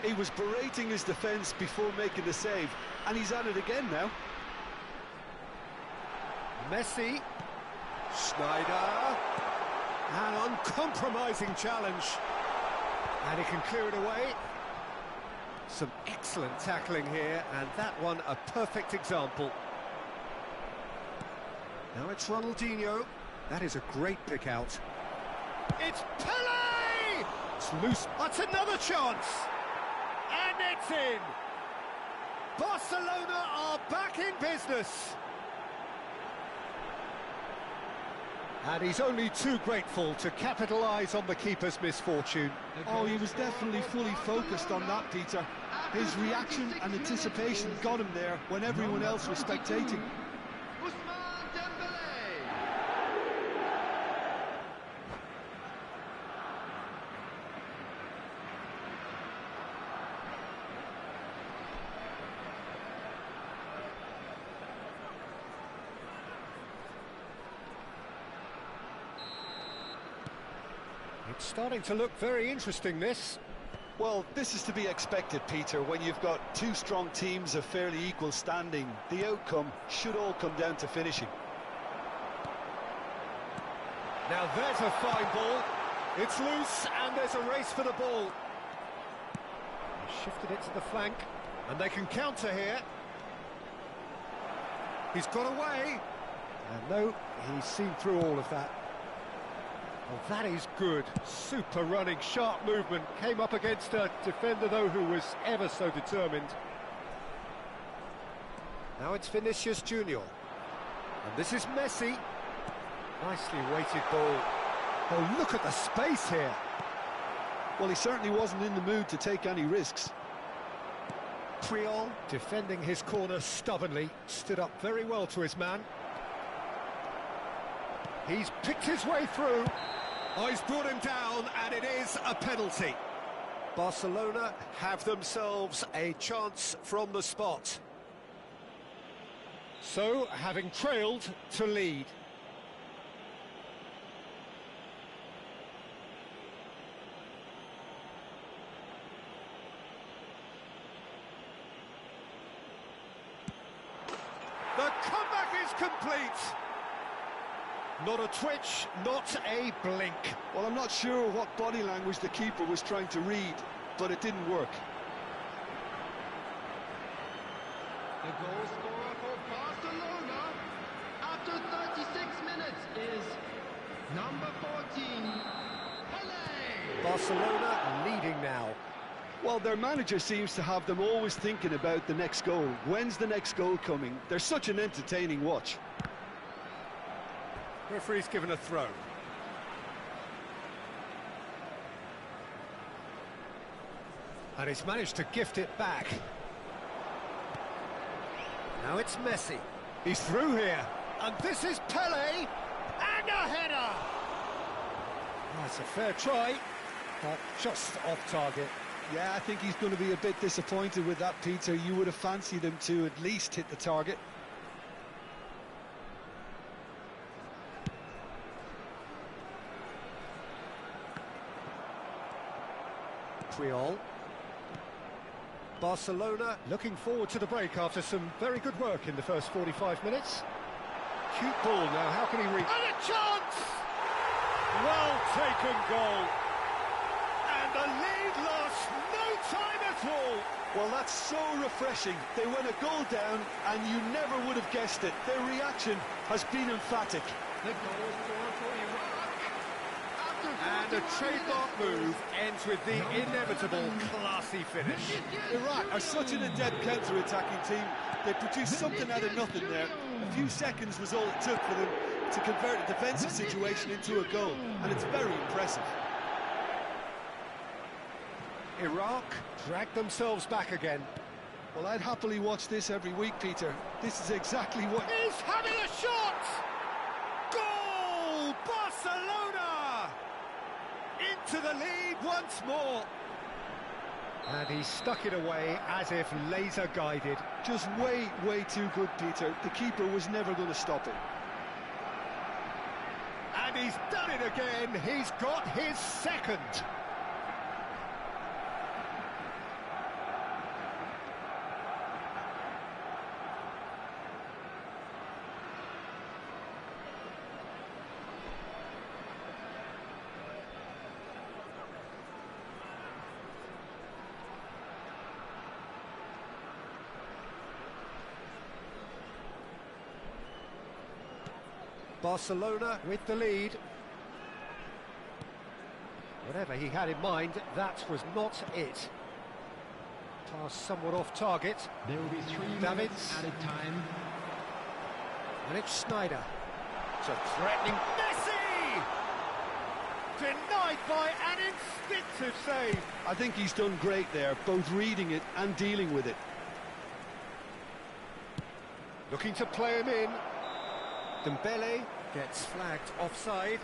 [SPEAKER 1] He was berating his defence before making the save, and he's at it again now.
[SPEAKER 2] Messi. Schneider. An uncompromising challenge. And he can clear it away. Some excellent tackling here, and that one a perfect example. Now it's Ronaldinho. That is a great pick out. It's Pele! It's loose. That's another chance! And it's in! Barcelona are back in business. And he's only too grateful to capitalise on the keeper's misfortune.
[SPEAKER 1] Oh, he was definitely fully focused on that, Peter. His reaction and anticipation got him there when everyone else was spectating.
[SPEAKER 2] It's starting to look very interesting, this.
[SPEAKER 1] Well, this is to be expected, Peter. When you've got two strong teams of fairly equal standing, the outcome should all come down to finishing.
[SPEAKER 2] Now there's a fine ball. It's loose and there's a race for the ball. He shifted it to the flank and they can counter here. He's got away. And no, he's seen through all of that. Well, that is good. Super running, sharp movement. Came up against a defender, though, who was ever so determined. Now it's Vinicius Junior. And this is Messi. Nicely weighted ball. Oh, look at the space here.
[SPEAKER 1] Well, he certainly wasn't in the mood to take any risks.
[SPEAKER 2] Puyol, defending his corner stubbornly, stood up very well to his man. He's picked his way through. Oh, he's brought him down, and it is a penalty. Barcelona have themselves a chance from the spot. So, having trailed, to lead. The comeback is complete. Not a twitch, not a blink.
[SPEAKER 1] Well, I'm not sure what body language the keeper was trying to read, but it didn't work.
[SPEAKER 5] The goal scorer for Barcelona after 36 minutes is number 14, Pele.
[SPEAKER 2] Barcelona leading now.
[SPEAKER 1] Well, their manager seems to have them always thinking about the next goal. When's the next goal coming? They're such an entertaining watch.
[SPEAKER 2] Referee's given a throw. And he's managed to gift it back. Now it's Messi. He's through here. And this is Pele. And a header! That's a fair try, but just off target.
[SPEAKER 1] Yeah, I think he's going to be a bit disappointed with that, Peter. You would have fancied him to at least hit the target.
[SPEAKER 2] Puyol. Barcelona looking forward to the break after some very good work in the first 45 minutes. Cute ball now, how can he reach? And a chance! Well taken goal. And the lead lost no time at all.
[SPEAKER 1] Well, that's so refreshing. They went a goal down and you never would have guessed it. Their reaction has been emphatic.
[SPEAKER 5] The goal scorer for Iraq.
[SPEAKER 2] And a trademark move ends with the inevitable classy finish.
[SPEAKER 1] Iraq are such an adept counter-attacking team. They produced something out of nothing there. A few seconds was all it took for them to convert a defensive situation into a goal, and it's very impressive.
[SPEAKER 2] Iraq dragged themselves back again.
[SPEAKER 1] Well, I'd happily watch this every week, Peter. This is exactly what...
[SPEAKER 2] He's having a shot! Goal! Barcelona! Into the lead once more. And he stuck it away as if laser-guided.
[SPEAKER 1] Just way too good, Peter. The keeper was never going to stop it.
[SPEAKER 2] And he's done it again. He's got his second. Barcelona with the lead. Whatever he had in mind, that was not it. Pass somewhat off target.
[SPEAKER 5] There will be 3
[SPEAKER 2] Davids.
[SPEAKER 5] minutes added time.
[SPEAKER 2] And it's Snyder. It's a threatening... Messi! Denied by an instinctive save.
[SPEAKER 1] I think he's done great there, both reading it and dealing with it.
[SPEAKER 2] Looking to play him in. Dembele gets flagged offside.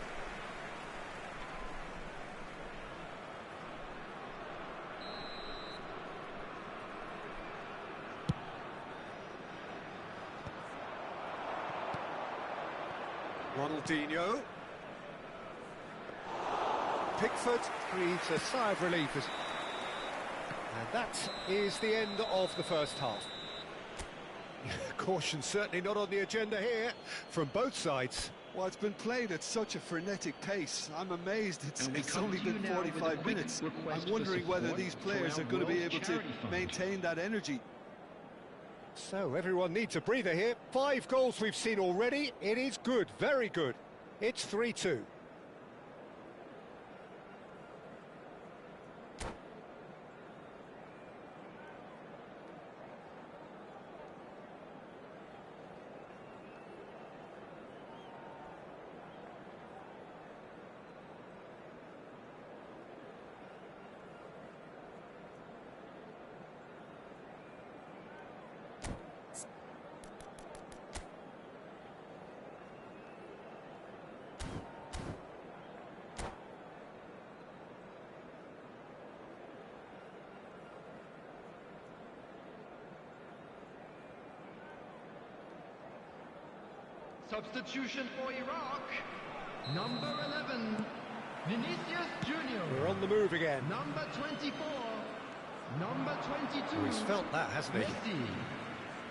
[SPEAKER 2] Ronaldinho. Pickford breathes a sigh of relief. And that is the end of the first half. Caution certainly not on the agenda here from both sides.
[SPEAKER 1] Well, it's been played at such a frenetic pace. I'm amazed it's only been 45 minutes. I'm wondering whether these players are going to be able to maintain that energy.
[SPEAKER 2] So everyone needs a breather here. 5 goals we've seen already. It is good, very good. It's 3-2.
[SPEAKER 5] Substitution for Iraq. Number 11, Vinicius Junior.
[SPEAKER 2] We're on the move again.
[SPEAKER 5] Number 24, number 22.
[SPEAKER 2] He's felt that, hasn't he?
[SPEAKER 5] Messi.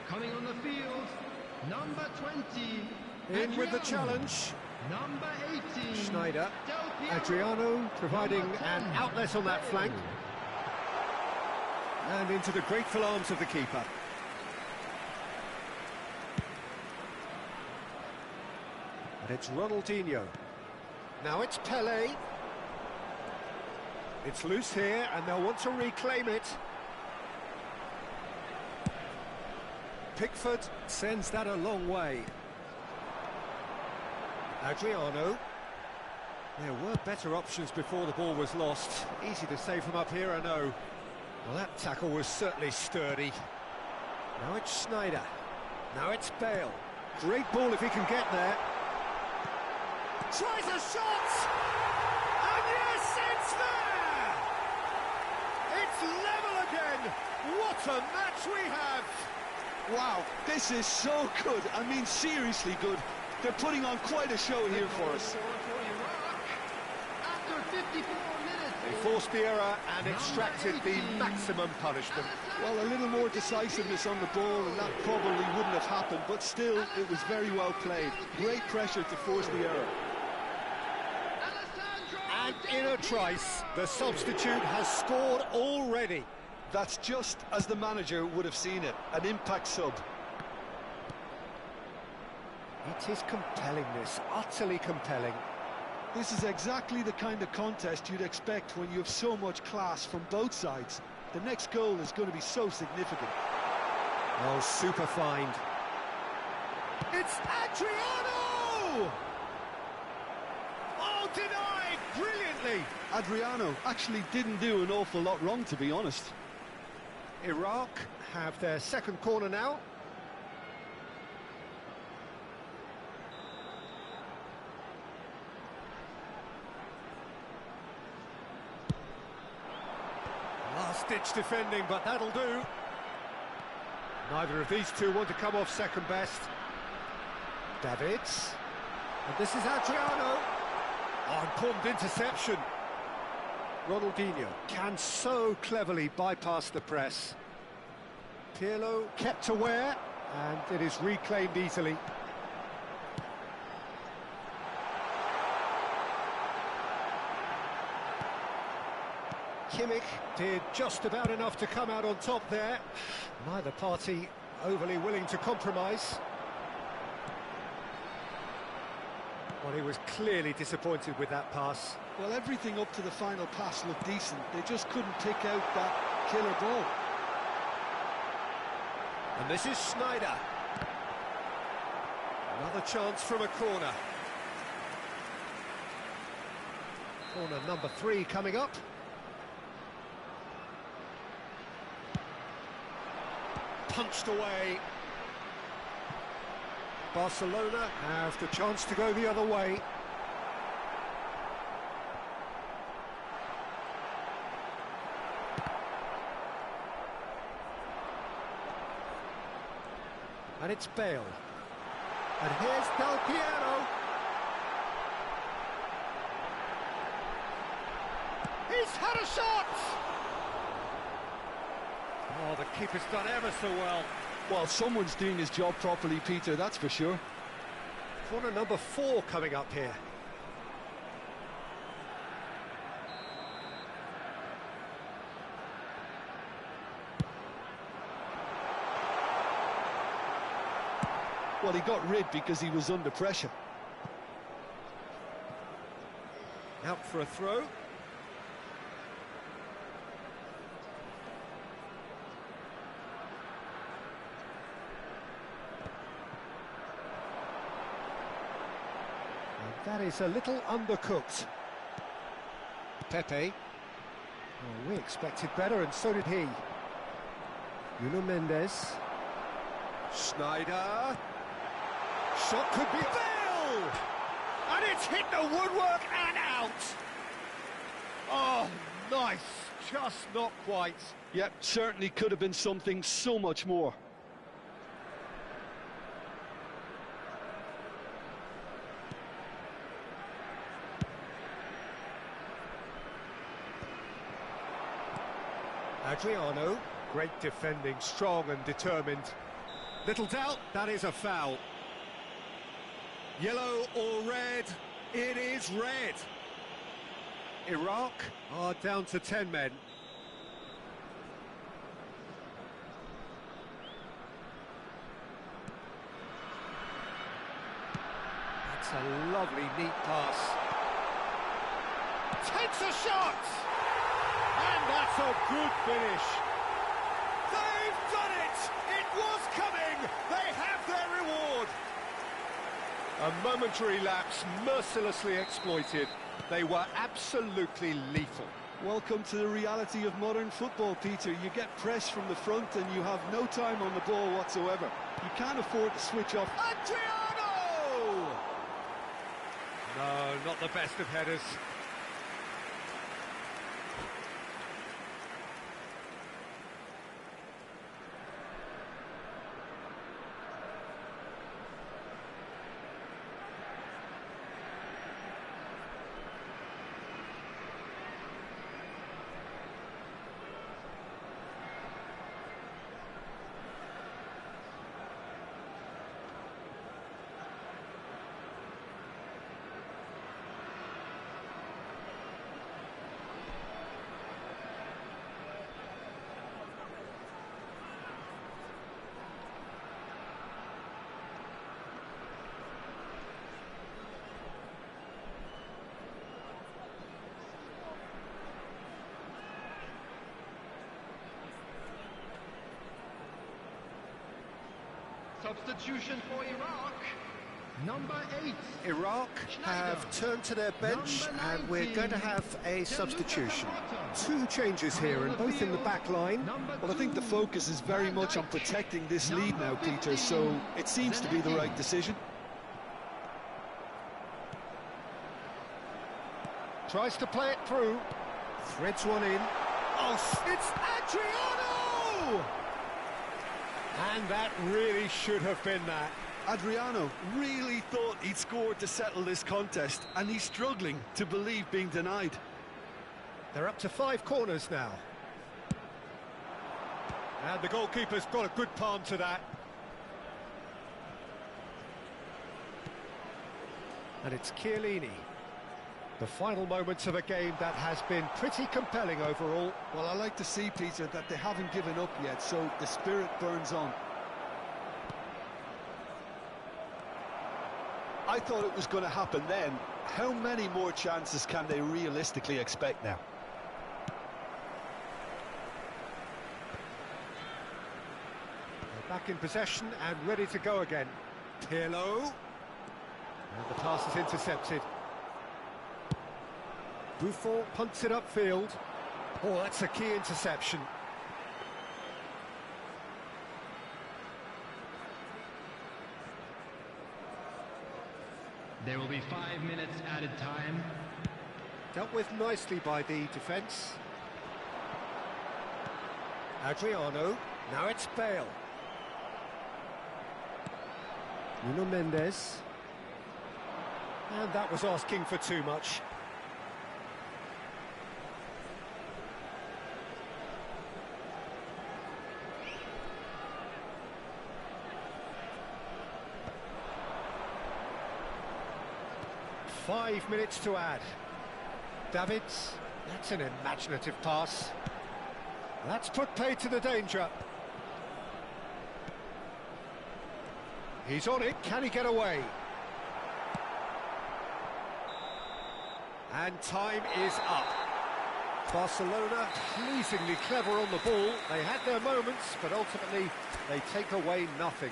[SPEAKER 5] Coming on the field, number 20.
[SPEAKER 2] In with the
[SPEAKER 5] Adriano.
[SPEAKER 2] challenge.
[SPEAKER 5] Number 18.
[SPEAKER 2] Schneider.
[SPEAKER 5] Del Piero.
[SPEAKER 2] Adriano providing
[SPEAKER 5] Number 10,
[SPEAKER 2] an outlet on that flank. And into the grateful arms of the keeper. And it's Ronaldinho. Now it's Pelé. It's loose here, and they'll want to reclaim it. Pickford sends that a long way. Adriano. There were better options before the ball was lost. Easy to save from up here, I know. Well, that tackle was certainly sturdy. Now it's Schneider. Now it's Bale. Great ball if he can get there. Tries a shot! And yes, it's there! It's level again! What a match we have!
[SPEAKER 1] Wow, this is so good. I mean, seriously good. They're putting on quite a show here for us.
[SPEAKER 5] After 54 minutes.
[SPEAKER 2] They forced the error and extracted the maximum punishment.
[SPEAKER 1] Well, a little more decisiveness on the ball, and that probably wouldn't have happened, but still, it was very well played. Great pressure to force the error.
[SPEAKER 2] And in a trice, the substitute has scored already.
[SPEAKER 1] That's just as the manager would have seen it, an impact sub.
[SPEAKER 2] It is compelling, this, utterly compelling.
[SPEAKER 1] This is exactly the kind of contest you'd expect when you have so much class from both sides. The next goal is going to be so significant.
[SPEAKER 2] Oh, super find. It's Adriano! Oh, denied brilliantly!
[SPEAKER 1] Adriano actually didn't do an awful lot wrong, to be honest.
[SPEAKER 2] Iraq have their second corner now. Last-ditch defending, but that'll do. Neither of these two want to come off second best. Davids. And this is Adriano. Oh, important interception. Ronaldinho can so cleverly bypass the press. Pirlo kept aware, and it is reclaimed easily. Kimmich did just about enough to come out on top there. Neither party overly willing to compromise. Well, he was clearly disappointed with that pass.
[SPEAKER 1] Well, everything up to the final pass looked decent. They just couldn't pick out that killer ball.
[SPEAKER 2] And this is Schneider. Another chance from a corner. Corner number 3 coming up. Punched away. Barcelona have the chance to go the other way. And it's Bale. And here's Del Piero. He's had a shot! Oh, the keeper's done ever so well.
[SPEAKER 1] Well, someone's doing his job properly, Peter, that's for sure.
[SPEAKER 2] Corner number 4 coming up here.
[SPEAKER 1] Well, he got rid because he was under pressure.
[SPEAKER 2] Out for a throw. And that is a little undercooked. Pepe. Well, we expected better, and so did he. Nuno Mendes. Schneider. Shot could be Bale! And it's hit the woodwork and out! Oh, nice. Just not quite.
[SPEAKER 1] Yep, certainly could have been something so much more.
[SPEAKER 2] Adriano. Great defending, strong and determined. Little doubt, that is a foul. Yellow or red? It is red. Iraq are down to 10 men. That's a lovely, neat pass. Takes a shot! And that's a good finish. They've done it! It was coming! They have their reward! A momentary lapse, mercilessly exploited. They were absolutely lethal.
[SPEAKER 1] Welcome to the reality of modern football, Peter. You get press from the front and you have no time on the ball whatsoever. You can't afford to switch off.
[SPEAKER 2] Adriano! No, not the best of headers.
[SPEAKER 5] Substitution for Iraq. Number 8.
[SPEAKER 2] Iraq have turned to their bench and we're going to have a substitution. 2 changes here, and both in the back line.
[SPEAKER 1] Well, I think the focus is very much on protecting this lead now, Peter, so it seems to be the right decision.
[SPEAKER 2] Tries to play it through. Threads one in. Oh, it's Adriano! And that really should have been that.
[SPEAKER 1] Adriano really thought he'd scored to settle this contest, and he's struggling to believe being denied.
[SPEAKER 2] They're up to 5 corners now. And the goalkeeper's got a good palm to that. And it's Chiellini. The final moments of a game that has been pretty compelling overall.
[SPEAKER 1] Well, I like to see, Peter, that they haven't given up yet, so the spirit burns on. I thought it was going to happen then. How many more chances can they realistically expect now?
[SPEAKER 2] They're back in possession and ready to go again. Pirlo. And the pass is intercepted. Buffon punts it upfield. Oh, that's a key interception.
[SPEAKER 5] There will be 5 minutes added time.
[SPEAKER 2] Dealt with nicely by the defence. Adriano, now it's Bale. Nuno Mendes. And that was asking for too much. Five minutes to add. Davids, that's an imaginative pass. That's put paid to the danger. He's on it, can he get away? And time is up. Barcelona pleasingly clever on the ball. They had their moments, but ultimately they take away nothing.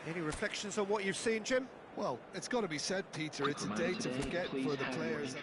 [SPEAKER 2] Any reflections on what you've seen, Jim?
[SPEAKER 1] Well, it's got to be said, Peter, it's a day to forget for the players.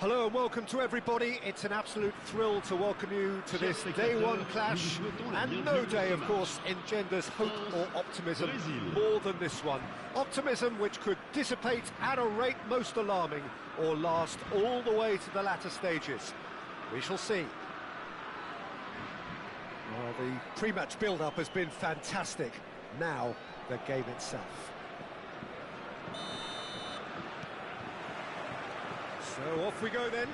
[SPEAKER 2] Hello and welcome to everybody. It's an absolute thrill to welcome you to this day one clash, and no day, of course, engenders hope or optimism more than this one. Optimism which could dissipate at a rate most alarming or last all the way to the latter stages. We shall see. Well, the pre-match build-up has been fantastic. Now, the game itself. So off we go then.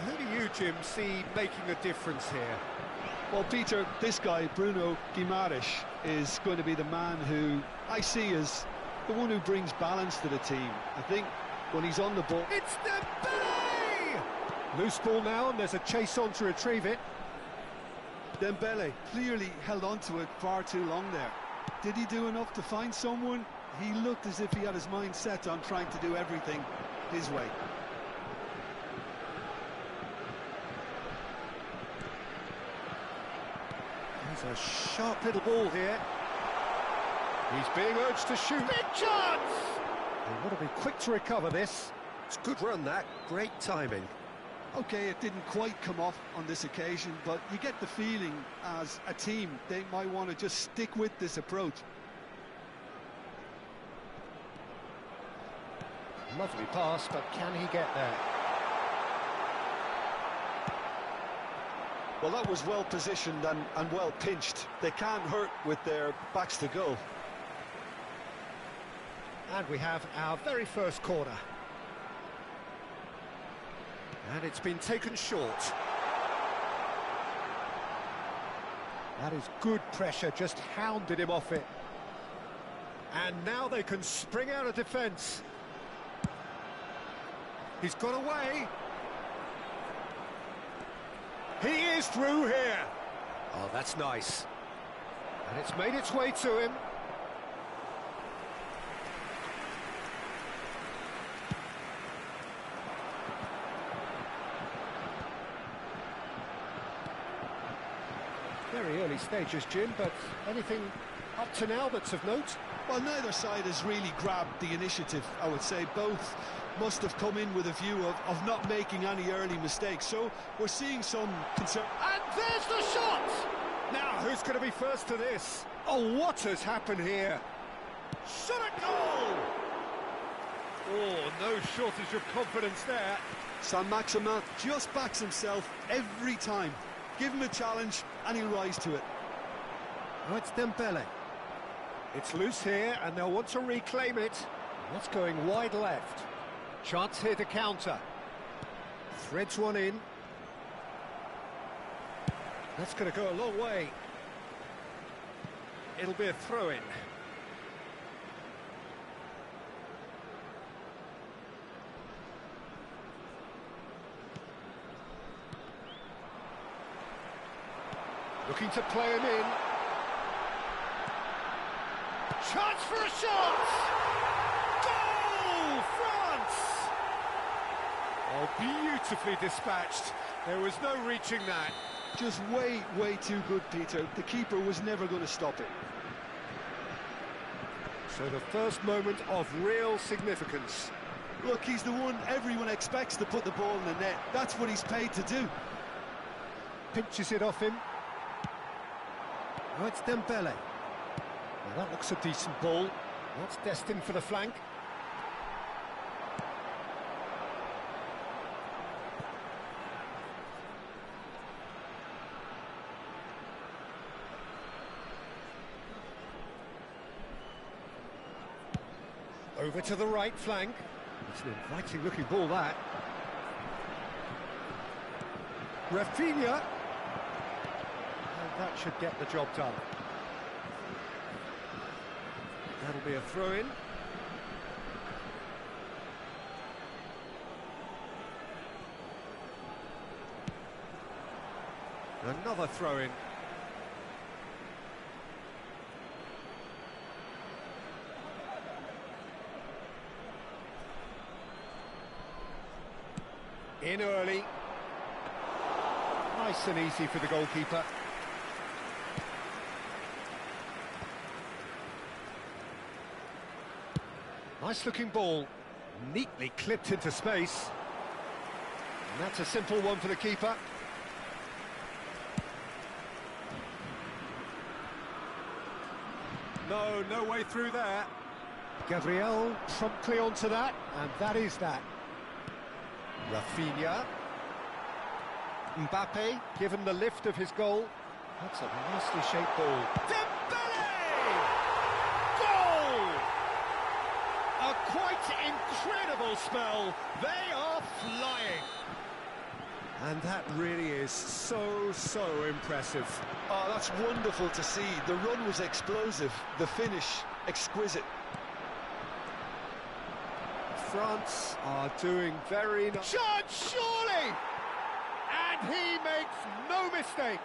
[SPEAKER 2] Who do you, Jim, see making a difference here?
[SPEAKER 1] Well, Peter, this guy, Bruno Guimaraes, is going to be the man who I see as the one who brings balance to the team. I think when he's on the ball...
[SPEAKER 2] It's Dembele! Loose ball now, and there's a chase on to retrieve it.
[SPEAKER 1] Dembele clearly held on to it far too long there. Did he do enough to find someone? He looked as if he had his mind set on trying to do everything his way.
[SPEAKER 2] There's a sharp little ball here. He's being urged to shoot. Big chance! They want to be quick to recover this. It's a good run, that. Great timing.
[SPEAKER 1] Okay, it didn't quite come off on this occasion, but you get the feeling as a team they might want to just stick with this approach.
[SPEAKER 2] Lovely pass, but can he get there?
[SPEAKER 1] Well, that was well positioned and well pinched. They can't hurt with their backs to goal.
[SPEAKER 2] And we have our very first corner. And it's been taken short. That is good pressure, just hounded him off it. And now they can spring out of defence. He's got away. He is through here. Oh, that's nice. And it's made its way to him. Very early stages, Jim, but anything up to now that's of note?
[SPEAKER 1] Well, neither side has really grabbed the initiative, I would say. Both must have come in with a view of not making any early mistakes. So we're seeing some concern.
[SPEAKER 2] And there's the shot! Now, who's going to be first to this? Oh, what has happened here? Shot a goal! Oh, no shortage of confidence there.
[SPEAKER 1] Saint-Maximin just backs himself every time. Give him a challenge and he'll rise to it.
[SPEAKER 2] Oh, it's Dembele. It's loose here and they'll want to reclaim it. What's going wide left? Chance here to counter. Threads one in. That's going to go a long way. It'll be a throw-in. Looking to play him in. Chance for a shot! Goal, France! Oh, beautifully dispatched. There was no reaching that.
[SPEAKER 1] Just way too good, Peter. The keeper was never going to stop it.
[SPEAKER 2] So the first moment of real significance.
[SPEAKER 1] Look, he's the one everyone expects to put the ball in the net. That's what he's paid to do.
[SPEAKER 2] Pinches it off him. Oh, it's Dembele. Well, that looks a decent ball. That's destined for the flank. Over to the right flank. It's an inviting looking ball, that. Rafinha. And that should get the job done. That'll be a throw-in. Another throw-in. In early. Nice and easy for the goalkeeper. Nice looking ball. Neatly clipped into space. That's a simple one for the keeper. No way through there. Gabriel promptly onto that, and that is that. Rafinha. Mbappe, given the lift of his goal. That's a nicely shaped ball. Dembele! Goal! A quite incredible spell. They are flying. And that really is so impressive.
[SPEAKER 1] Oh, that's wonderful to see. The run was explosive, the finish exquisite.
[SPEAKER 2] France are doing very nice. Chance, surely! And he makes no mistake.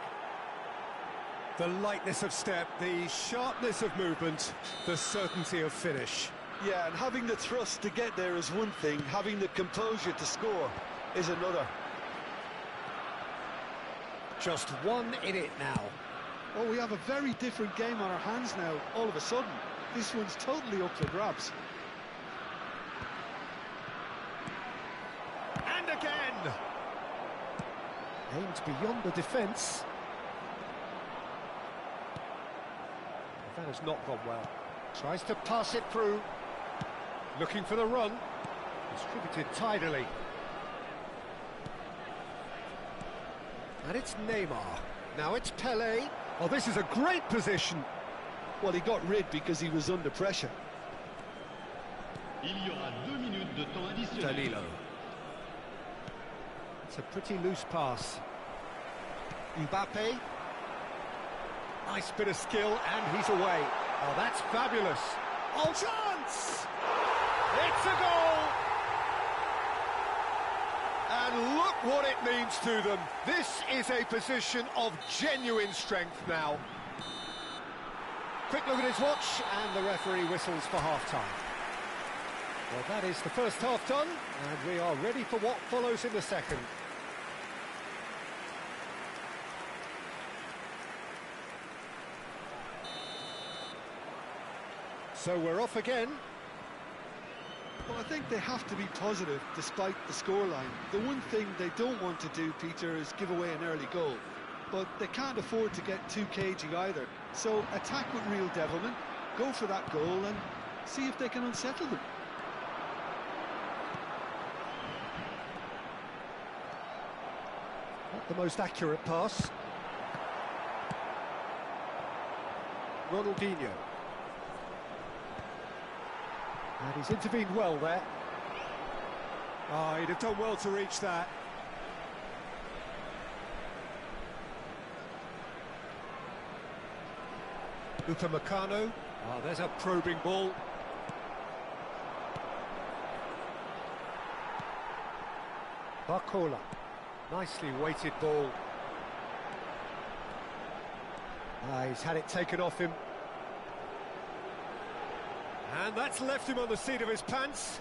[SPEAKER 2] The lightness of step, the sharpness of movement, the certainty of finish.
[SPEAKER 1] Yeah, and having the thrust to get there is one thing, having the composure to score is another.
[SPEAKER 2] Just one in it now.
[SPEAKER 1] Oh, we have a very different game on our hands now, all of a sudden. This one's totally up for grabs.
[SPEAKER 2] And again! Aimed beyond the defence. That has not gone well. Tries to pass it through. Looking for the run. Distributed tidily. And it's Neymar. Now it's Pelé. Oh, this is a great position.
[SPEAKER 1] Well, he got rid because he was under pressure.
[SPEAKER 3] Il y aura 2 minutes de temps additionnel.
[SPEAKER 2] Danilo. It's a pretty loose pass. Mbappe. Nice bit of skill, and he's away. Oh, that's fabulous. Oh, chance! It's a goal! And look what it means to them. This is a position of genuine strength now. Quick look at his watch, and the referee whistles for half-time. Well, that is the first half done, and we are ready for what follows in the second. So we're off again.
[SPEAKER 1] Well, I think they have to be positive despite the scoreline. The one thing they don't want to do, Peter, is give away an early goal. But they can't afford to get too cagey either. So attack with real devilment, go for that goal and see if they can unsettle them.
[SPEAKER 2] Not the most accurate pass. Ronaldinho. And he's intervened well there. Oh, he'd have done well to reach that. Upamecano. Oh, there's a probing ball. Barcola. Nicely weighted ball. He's had it taken off him. And that's left him on the seat of his pants.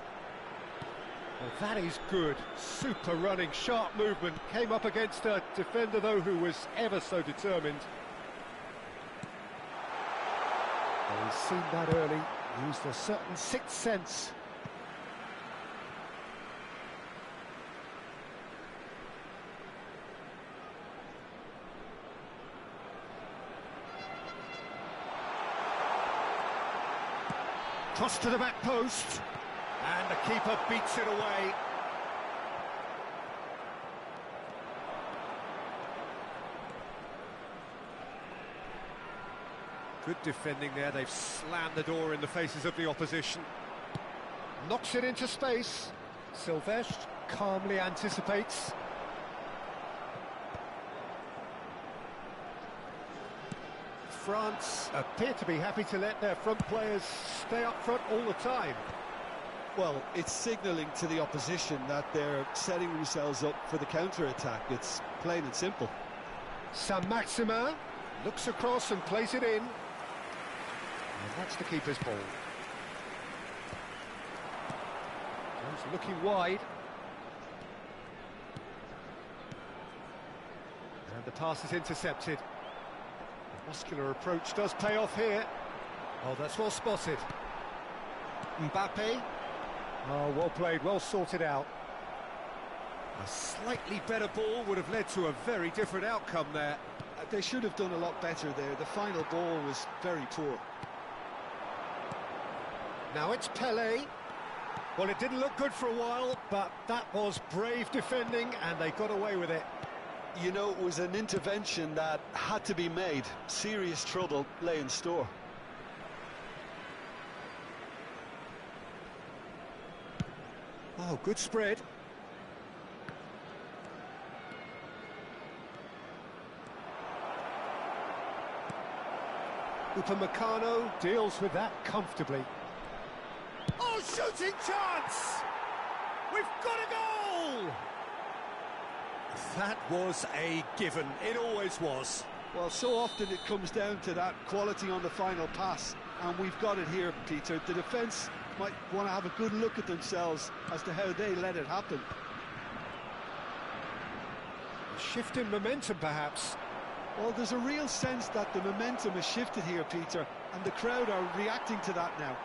[SPEAKER 2] Well, that is good. Super running, sharp movement. Came up against a defender, though, who was ever so determined. Well, he's seen that early. Used a certain sixth sense. Cross to the back post, and the keeper beats it away. Good defending there, they've slammed the door in the faces of the opposition. Knocks it into space. Silvestre calmly anticipates. France appear to be happy to let their front players stay up front all the time.
[SPEAKER 1] Well, it's signalling to the opposition that they're setting themselves up for the counter-attack. It's plain and simple.
[SPEAKER 2] Saint-Maximin looks across and plays it in. And that's the keeper's ball. He's looking wide. And the pass is intercepted. Muscular approach does pay off here. Oh, that's well spotted. Mbappe. Oh, well played, well sorted out. A slightly better ball would have led to a very different outcome there.
[SPEAKER 1] They should have done a lot better there. The final ball was very poor.
[SPEAKER 2] Now it's Pelé. Well, it didn't look good for a while, but that was brave defending, and they got away with it.
[SPEAKER 1] You know, it was an intervention that had to be made. Serious trouble lay in store.
[SPEAKER 2] Oh, good spread. Upamecano deals with that comfortably. Oh, shooting chance! We've got a goal! That was a given. It always was.
[SPEAKER 1] Well, so often it comes down to that quality on the final pass, and we've got it here, Peter. The defence might want to have a good look at themselves as to how they let it happen.
[SPEAKER 2] A shift in momentum, perhaps.
[SPEAKER 1] Well, there's a real sense that the momentum has shifted here, Peter, and the crowd are reacting to that now.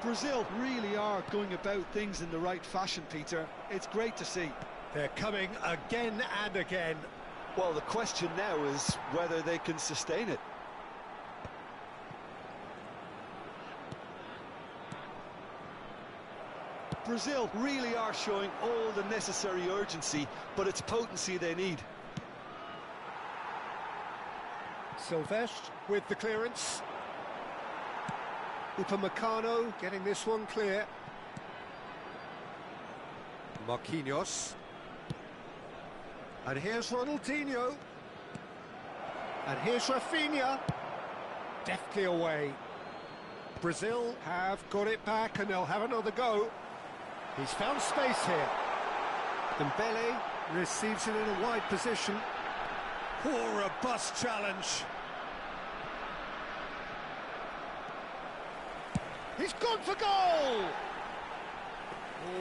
[SPEAKER 1] Brazil really are going about things in the right fashion, Peter. It's great to see.
[SPEAKER 2] They're coming again and again.
[SPEAKER 1] Well, the question now is whether they can sustain it. Brazil really are showing all the necessary urgency, but it's potency they need.
[SPEAKER 2] Silvestre with the clearance. Upamecano getting this one clear. Marquinhos. And here's Ronaldinho. And here's Rafinha. Deftly away. Brazil have got it back and they'll have another go. He's found space here. Dembele receives it in a wide position. Poor robust challenge. He's gone for goal!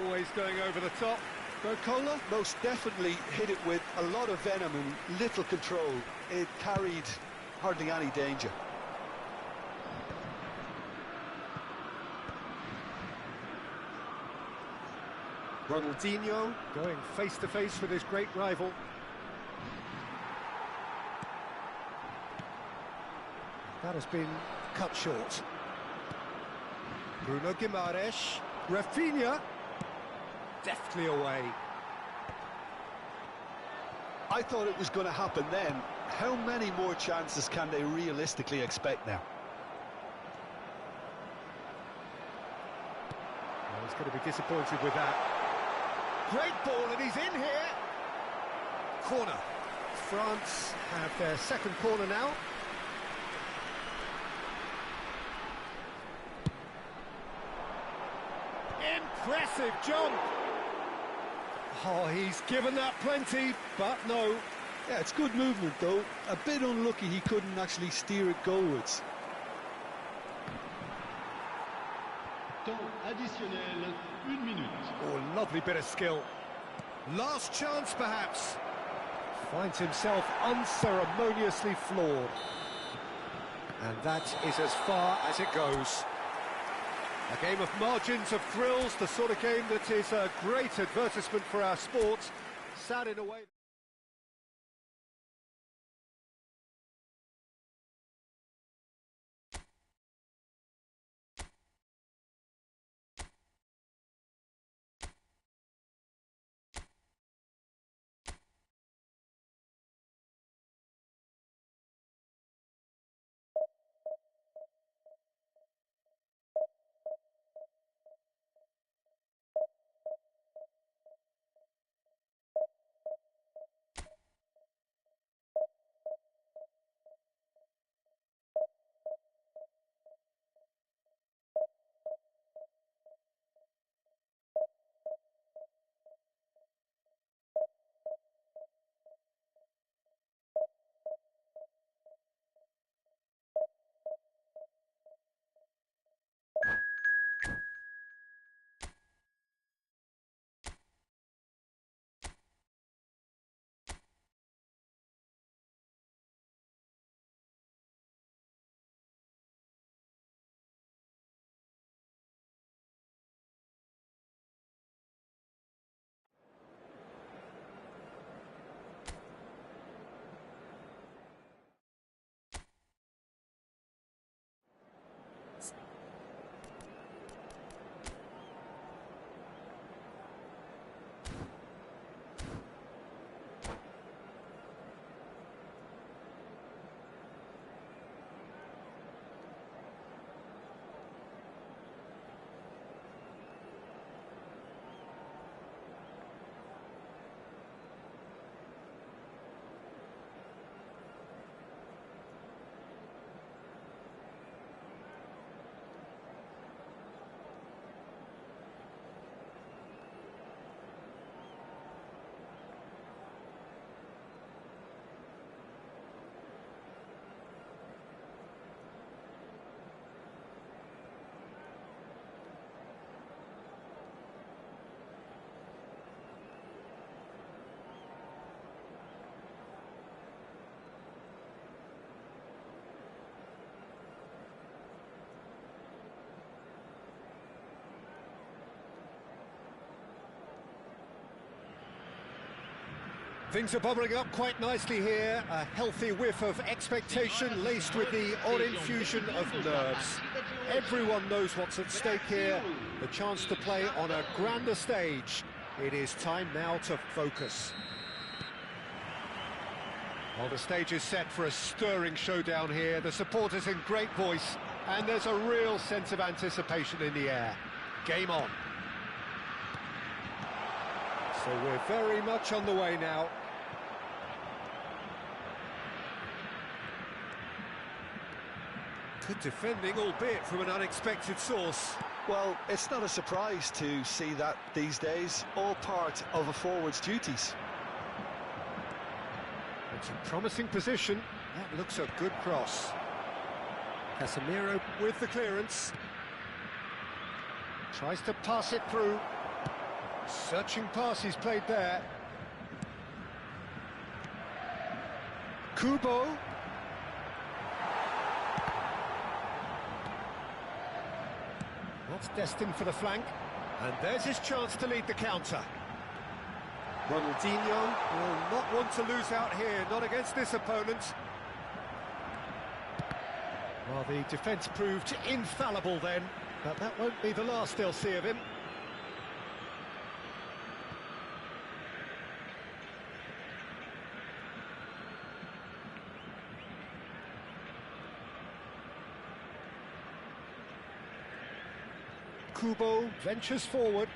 [SPEAKER 2] Always going over the top.
[SPEAKER 1] Barcola most definitely hit it with a lot of venom and little control. It carried hardly any danger.
[SPEAKER 2] Ronaldinho going face-to-face with his great rival. That has been cut short. Bruno Guimaraes. Rafinha. Deftly away.
[SPEAKER 1] I thought it was going to happen then. How many more chances can they realistically expect now?
[SPEAKER 2] Well, he's going to be disappointed with that. Great ball, and he's in here. Corner. France have their second corner now. Impressive jump. Oh, he's given that plenty, but no.
[SPEAKER 1] Yeah, it's good movement, though. A bit unlucky he couldn't actually steer it goalwards.
[SPEAKER 3] Temps additionnel, 1 minute.
[SPEAKER 2] Oh, lovely bit of skill. Last chance, perhaps. Finds himself unceremoniously floored. And that is as far as it goes. A game of margins, of thrills, the sort of game that is a great advertisement for our sport. Sad in a way. Things are bubbling up quite nicely here. A healthy whiff of expectation laced with the odd infusion of nerves. Everyone knows what's at stake here. The chance to play on a grander stage. It is time now to focus. Well, the stage is set for a stirring showdown here. The supporters in great voice, and there's a real sense of anticipation in the air. Game on. So we're very much on the way now. Good defending, albeit from an unexpected source.
[SPEAKER 1] Well, it's not a surprise to see that these days, all part of a forward's duties.
[SPEAKER 2] It's a promising position. That looks a good cross. Casemiro with the clearance. Tries to pass it through. Searching pass he's played there. Kubo. That's destined for the flank. And there's his chance to lead the counter. Ronaldinho will not want to lose out here, not against this opponent. Well, the defence proved infallible then, but that won't be the last they'll see of him. Kubo ventures forward.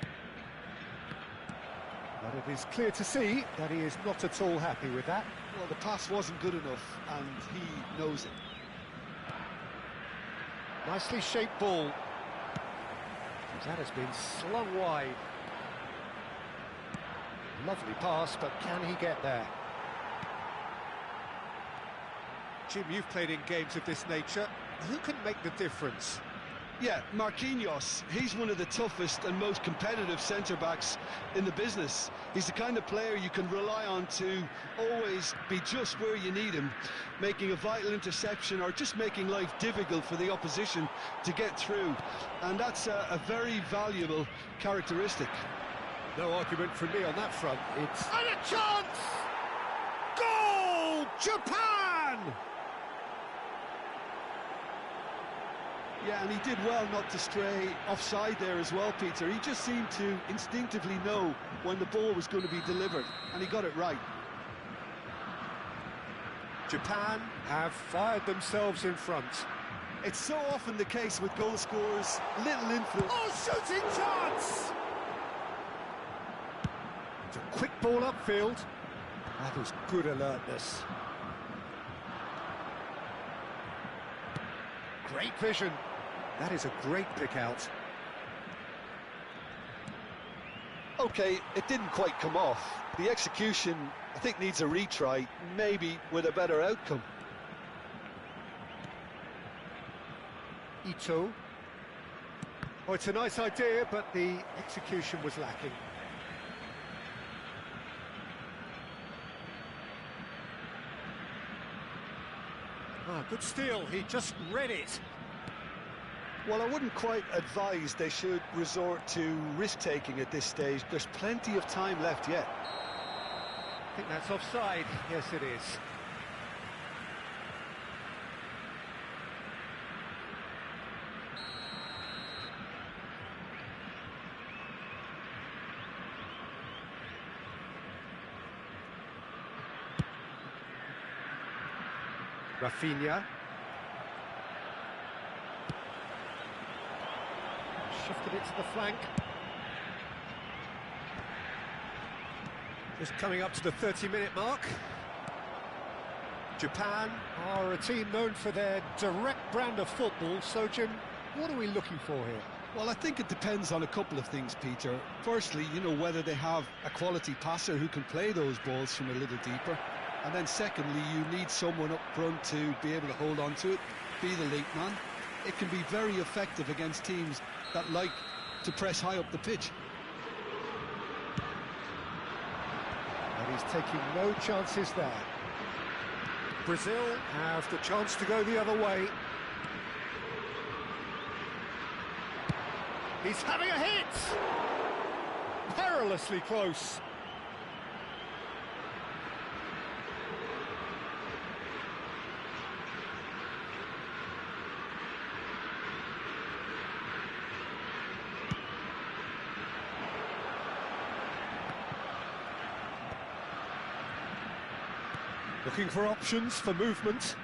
[SPEAKER 2] But it is clear to see that he is not at all happy with that.
[SPEAKER 1] Well, the pass wasn't good enough, and he knows it.
[SPEAKER 2] Nicely shaped ball. That has been slung wide. Lovely pass, but can he get there? Jim, you've played in games of this nature. Who can make the difference?
[SPEAKER 1] Yeah, Marquinhos, he's one of the toughest and most competitive centre-backs in the business. He's the kind of player you can rely on to always be just where you need him, making a vital interception or just making life difficult for the opposition to get through. And that's a very valuable characteristic.
[SPEAKER 2] No argument from me on that front. It's... And a chance! Goal! Japan!
[SPEAKER 1] Yeah, and he did well not to stray offside there as well, Peter. He just seemed to instinctively know when the ball was going to be delivered, and he got it right.
[SPEAKER 2] Japan have fired themselves in front.
[SPEAKER 1] It's so often the case with goal scorers, little influence.
[SPEAKER 2] Oh, shooting chance! It's a quick ball upfield. That is good alertness. Great vision. That is a great pick out.
[SPEAKER 1] OK, it didn't quite come off. The execution, I think, needs a retry, maybe with a better outcome.
[SPEAKER 2] Ito. Oh, it's a nice idea, but the execution was lacking. Ah, good steal. He just read it.
[SPEAKER 1] Well, I wouldn't quite advise they should resort to risk-taking at this stage. There's plenty of time left yet.
[SPEAKER 2] I think that's offside. Yes, it is. Rafinha. Shifted it to the flank. Just coming up to the 30-minute mark. Japan are a team known for their direct brand of football, so Jim, what are we looking for here?
[SPEAKER 1] Well, I think it depends on a couple of things, Peter. Firstly, you know, whether they have a quality passer who can play those balls from a little deeper. And then secondly, you need someone up front to be able to hold on to it, be the link man. It can be very effective against teams that like to press high up the pitch.
[SPEAKER 2] And he's taking no chances there. Brazil have the chance to go the other way. He's having a hit! Perilously close. Looking for options for movement.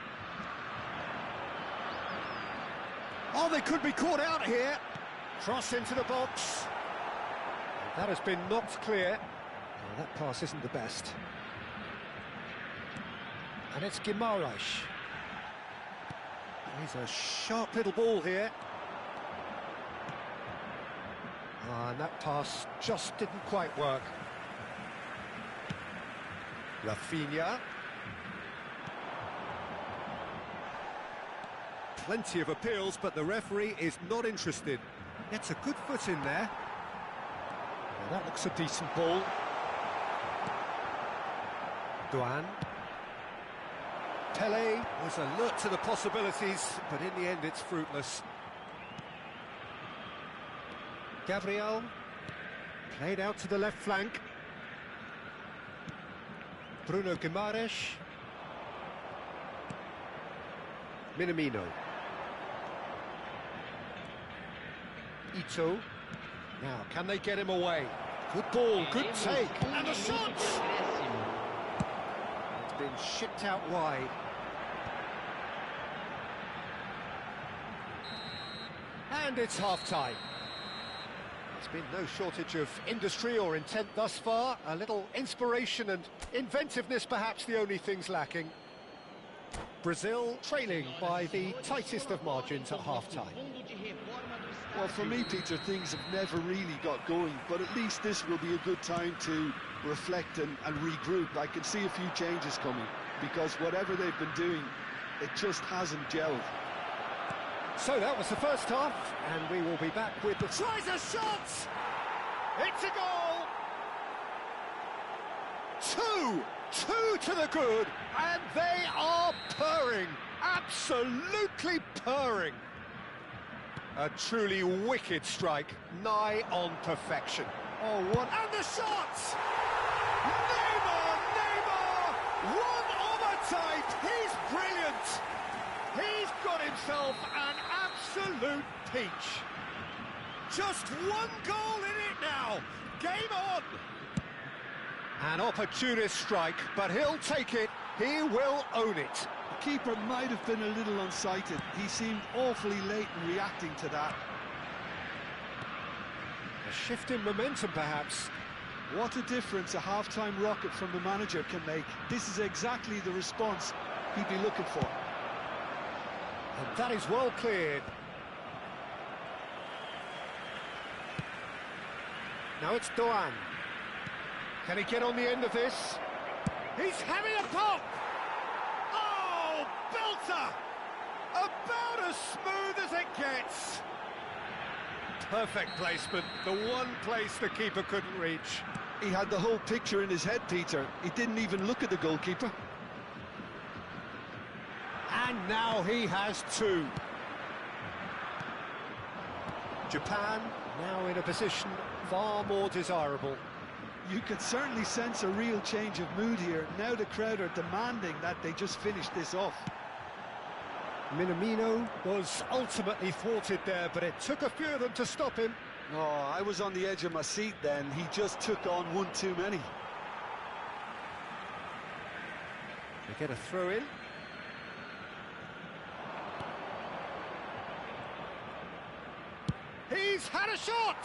[SPEAKER 2] Oh, they could be caught out here. Cross into the box. That has been knocked clear. Oh, that pass isn't the best. And it's Guimaraes. He's a sharp little ball here. And that pass just didn't quite work. Rafinha. Plenty of appeals, but the referee is not interested. Gets a good foot in there. Now that looks a decent ball. Douane. Pele was alert to the possibilities, but in the end it's fruitless. Gabriel, played out to the left flank. Bruno Guimaraes. Minamino. Ito. Now, can they get him away? Good ball, good take. And the shot! It's been shipped out wide. And it's half-time. There's been no shortage of industry or intent thus far. A little inspiration and inventiveness, perhaps the only things lacking. Brazil trailing by the tightest of margins at half-time.
[SPEAKER 1] Well, for me, Peter, things have never really got going, but at least this will be a good time to reflect and regroup. I can see a few changes coming, because whatever they've been doing, it just hasn't gelled.
[SPEAKER 2] So that was the first half, and we will be back with the... Tries a shot! It's a goal! Two to the good, and they are purring, absolutely purring. A truly wicked strike, nigh on perfection. Oh, what... And the shot! Neymar! One on a type, he's brilliant! He's got himself an absolute peach. Just one goal in it now. Game on. An opportunist strike, but he'll take it. He will own it.
[SPEAKER 1] The keeper might have been a little unsighted. He seemed awfully late in reacting to that.
[SPEAKER 2] A shift in momentum, perhaps.
[SPEAKER 1] What a difference a half-time rocket from the manager can make. This is exactly the response he'd be looking for.
[SPEAKER 2] And that is well cleared. Now it's Douane. Can he get on the end of this? He's having a pop! Oh, belter! About as smooth as it gets. Perfect placement, the one place the keeper couldn't reach.
[SPEAKER 1] He had the whole picture in his head, Peter. He didn't even look at the goalkeeper.
[SPEAKER 2] And now he has two. Japan now in a position far more desirable.
[SPEAKER 1] You can certainly sense a real change of mood here. Now the crowd are demanding that they just finish this off.
[SPEAKER 2] Minamino was ultimately thwarted there, but it took a few of them to stop him.
[SPEAKER 1] Oh, I was on the edge of my seat then. He just took on one too many.
[SPEAKER 2] They get a throw in. He's had a shot!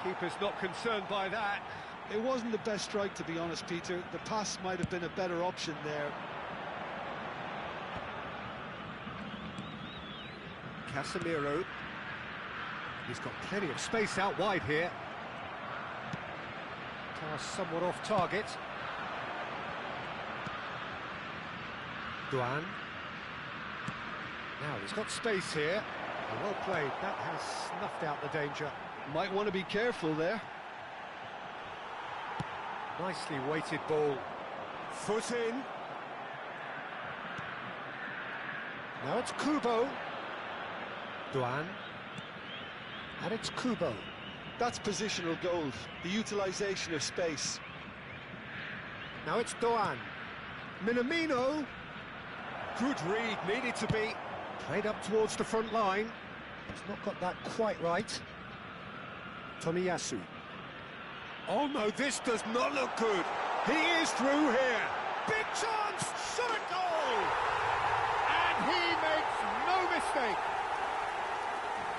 [SPEAKER 2] Keeper's not concerned by that.
[SPEAKER 1] It wasn't the best strike, to be honest, Peter. The pass might have been a better option there.
[SPEAKER 2] Casemiro. He's got plenty of space out wide here. Pass somewhat off target. Douane. Now he's got space here. Well played. That has snuffed out the danger.
[SPEAKER 1] Might want to be careful there.
[SPEAKER 2] Nicely weighted ball. Foot in. Now it's Kubo. Douane. And it's Kubo.
[SPEAKER 1] That's positional gold, the utilisation of space.
[SPEAKER 2] Now it's Douane. Minamino. Good read, needed to be. Played up towards the front line. He's not got that quite right. Tomiyasu. Oh no, this does not look good. He is through here. Big chance! Shot at goal! And he makes no mistake.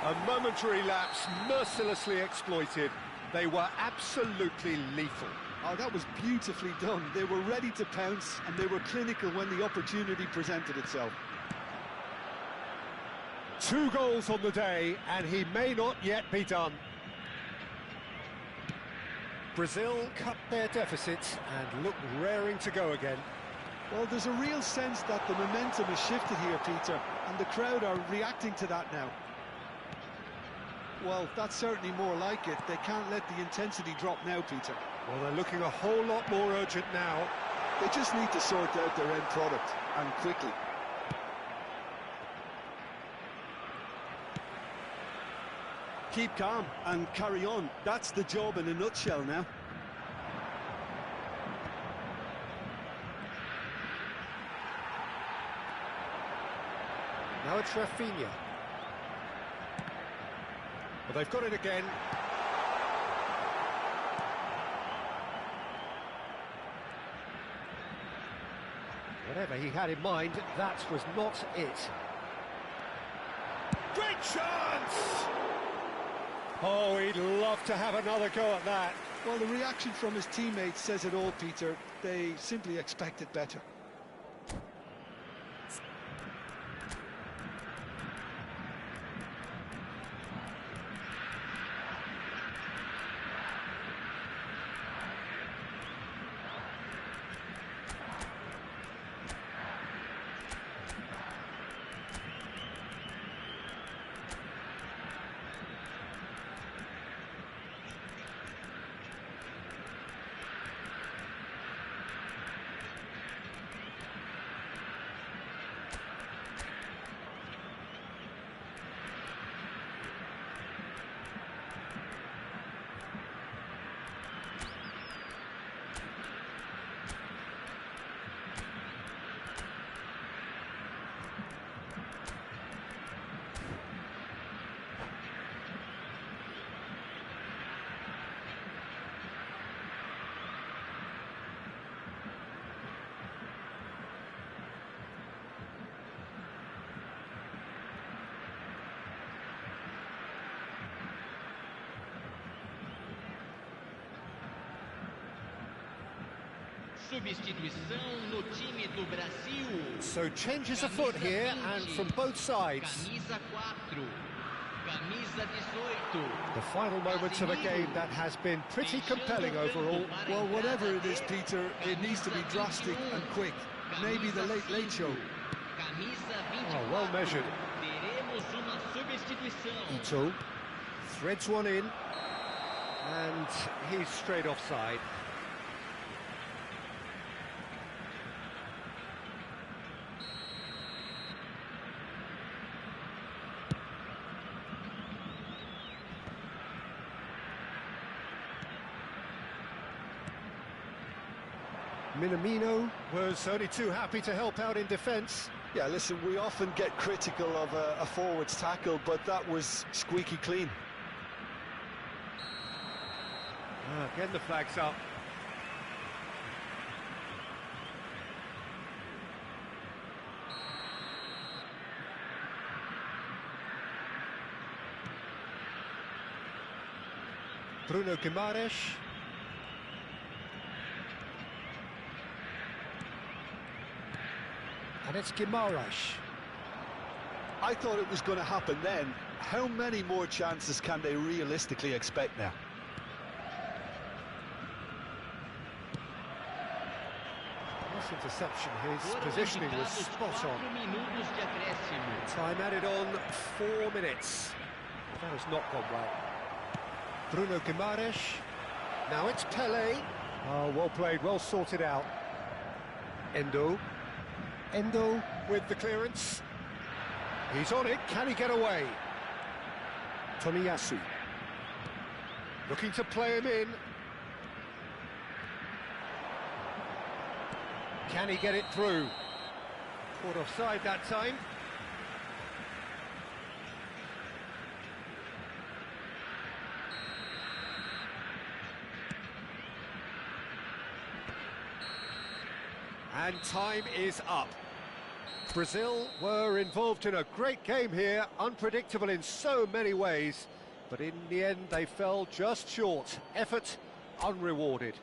[SPEAKER 2] A momentary lapse, mercilessly exploited. They were absolutely lethal.
[SPEAKER 1] Oh, that was beautifully done. They were ready to pounce, and they were clinical when the opportunity presented itself.
[SPEAKER 2] 2 goals on the day, and he may not yet be done. Brazil cut their deficit and look raring to go again.
[SPEAKER 1] Well, there's a real sense that the momentum has shifted here, Peter, and the crowd are reacting to that now. Well, that's certainly more like it. They can't let the intensity drop now, Peter.
[SPEAKER 2] Well, they're looking a whole lot more urgent now.
[SPEAKER 1] They just need to sort out their end product, and quickly. Keep calm and carry on. That's the job in a nutshell now.
[SPEAKER 2] Now it's Rafinha. Well, they've got it again. Whatever he had in mind, that was not it. Great chance! Oh, he'd love to have another go at that.
[SPEAKER 1] Well, the reaction from his teammates says it all, Peter. They simply expected better.
[SPEAKER 4] Substituição no time do Brasil.
[SPEAKER 2] So changes afoot here, and from both sides.
[SPEAKER 4] Camisa 4, camisa 18.
[SPEAKER 2] The final moments of a game that has been pretty compelling overall.
[SPEAKER 1] Well, whatever it is, Peter, it needs to be drastic and quick. Maybe the late show.
[SPEAKER 2] Oh, well measured.
[SPEAKER 4] Teremos uma substituição.
[SPEAKER 2] Ito threads one in, and he's straight offside. Minamino was only too happy to help out in defence.
[SPEAKER 1] Yeah, listen, we often get critical of a forward's tackle, but that was squeaky clean.
[SPEAKER 2] Getting the flags up. Bruno Guimaraes. And it's Guimaraes.
[SPEAKER 1] I thought it was going to happen then. How many more chances can they realistically expect now?
[SPEAKER 2] This interception, his positioning was spot on. Time added on 4 minutes. That has not gone well. Bruno Guimaraes. Now it's Pelé. Oh, well played, well sorted out. Endo with the clearance. He's on it, can he get away? Tomiyasu. Looking to play him in. Can he get it through? Caught offside that time. And time is up. Brazil were involved in a great game here, unpredictable in so many ways, but in the end they fell just short. Effort unrewarded.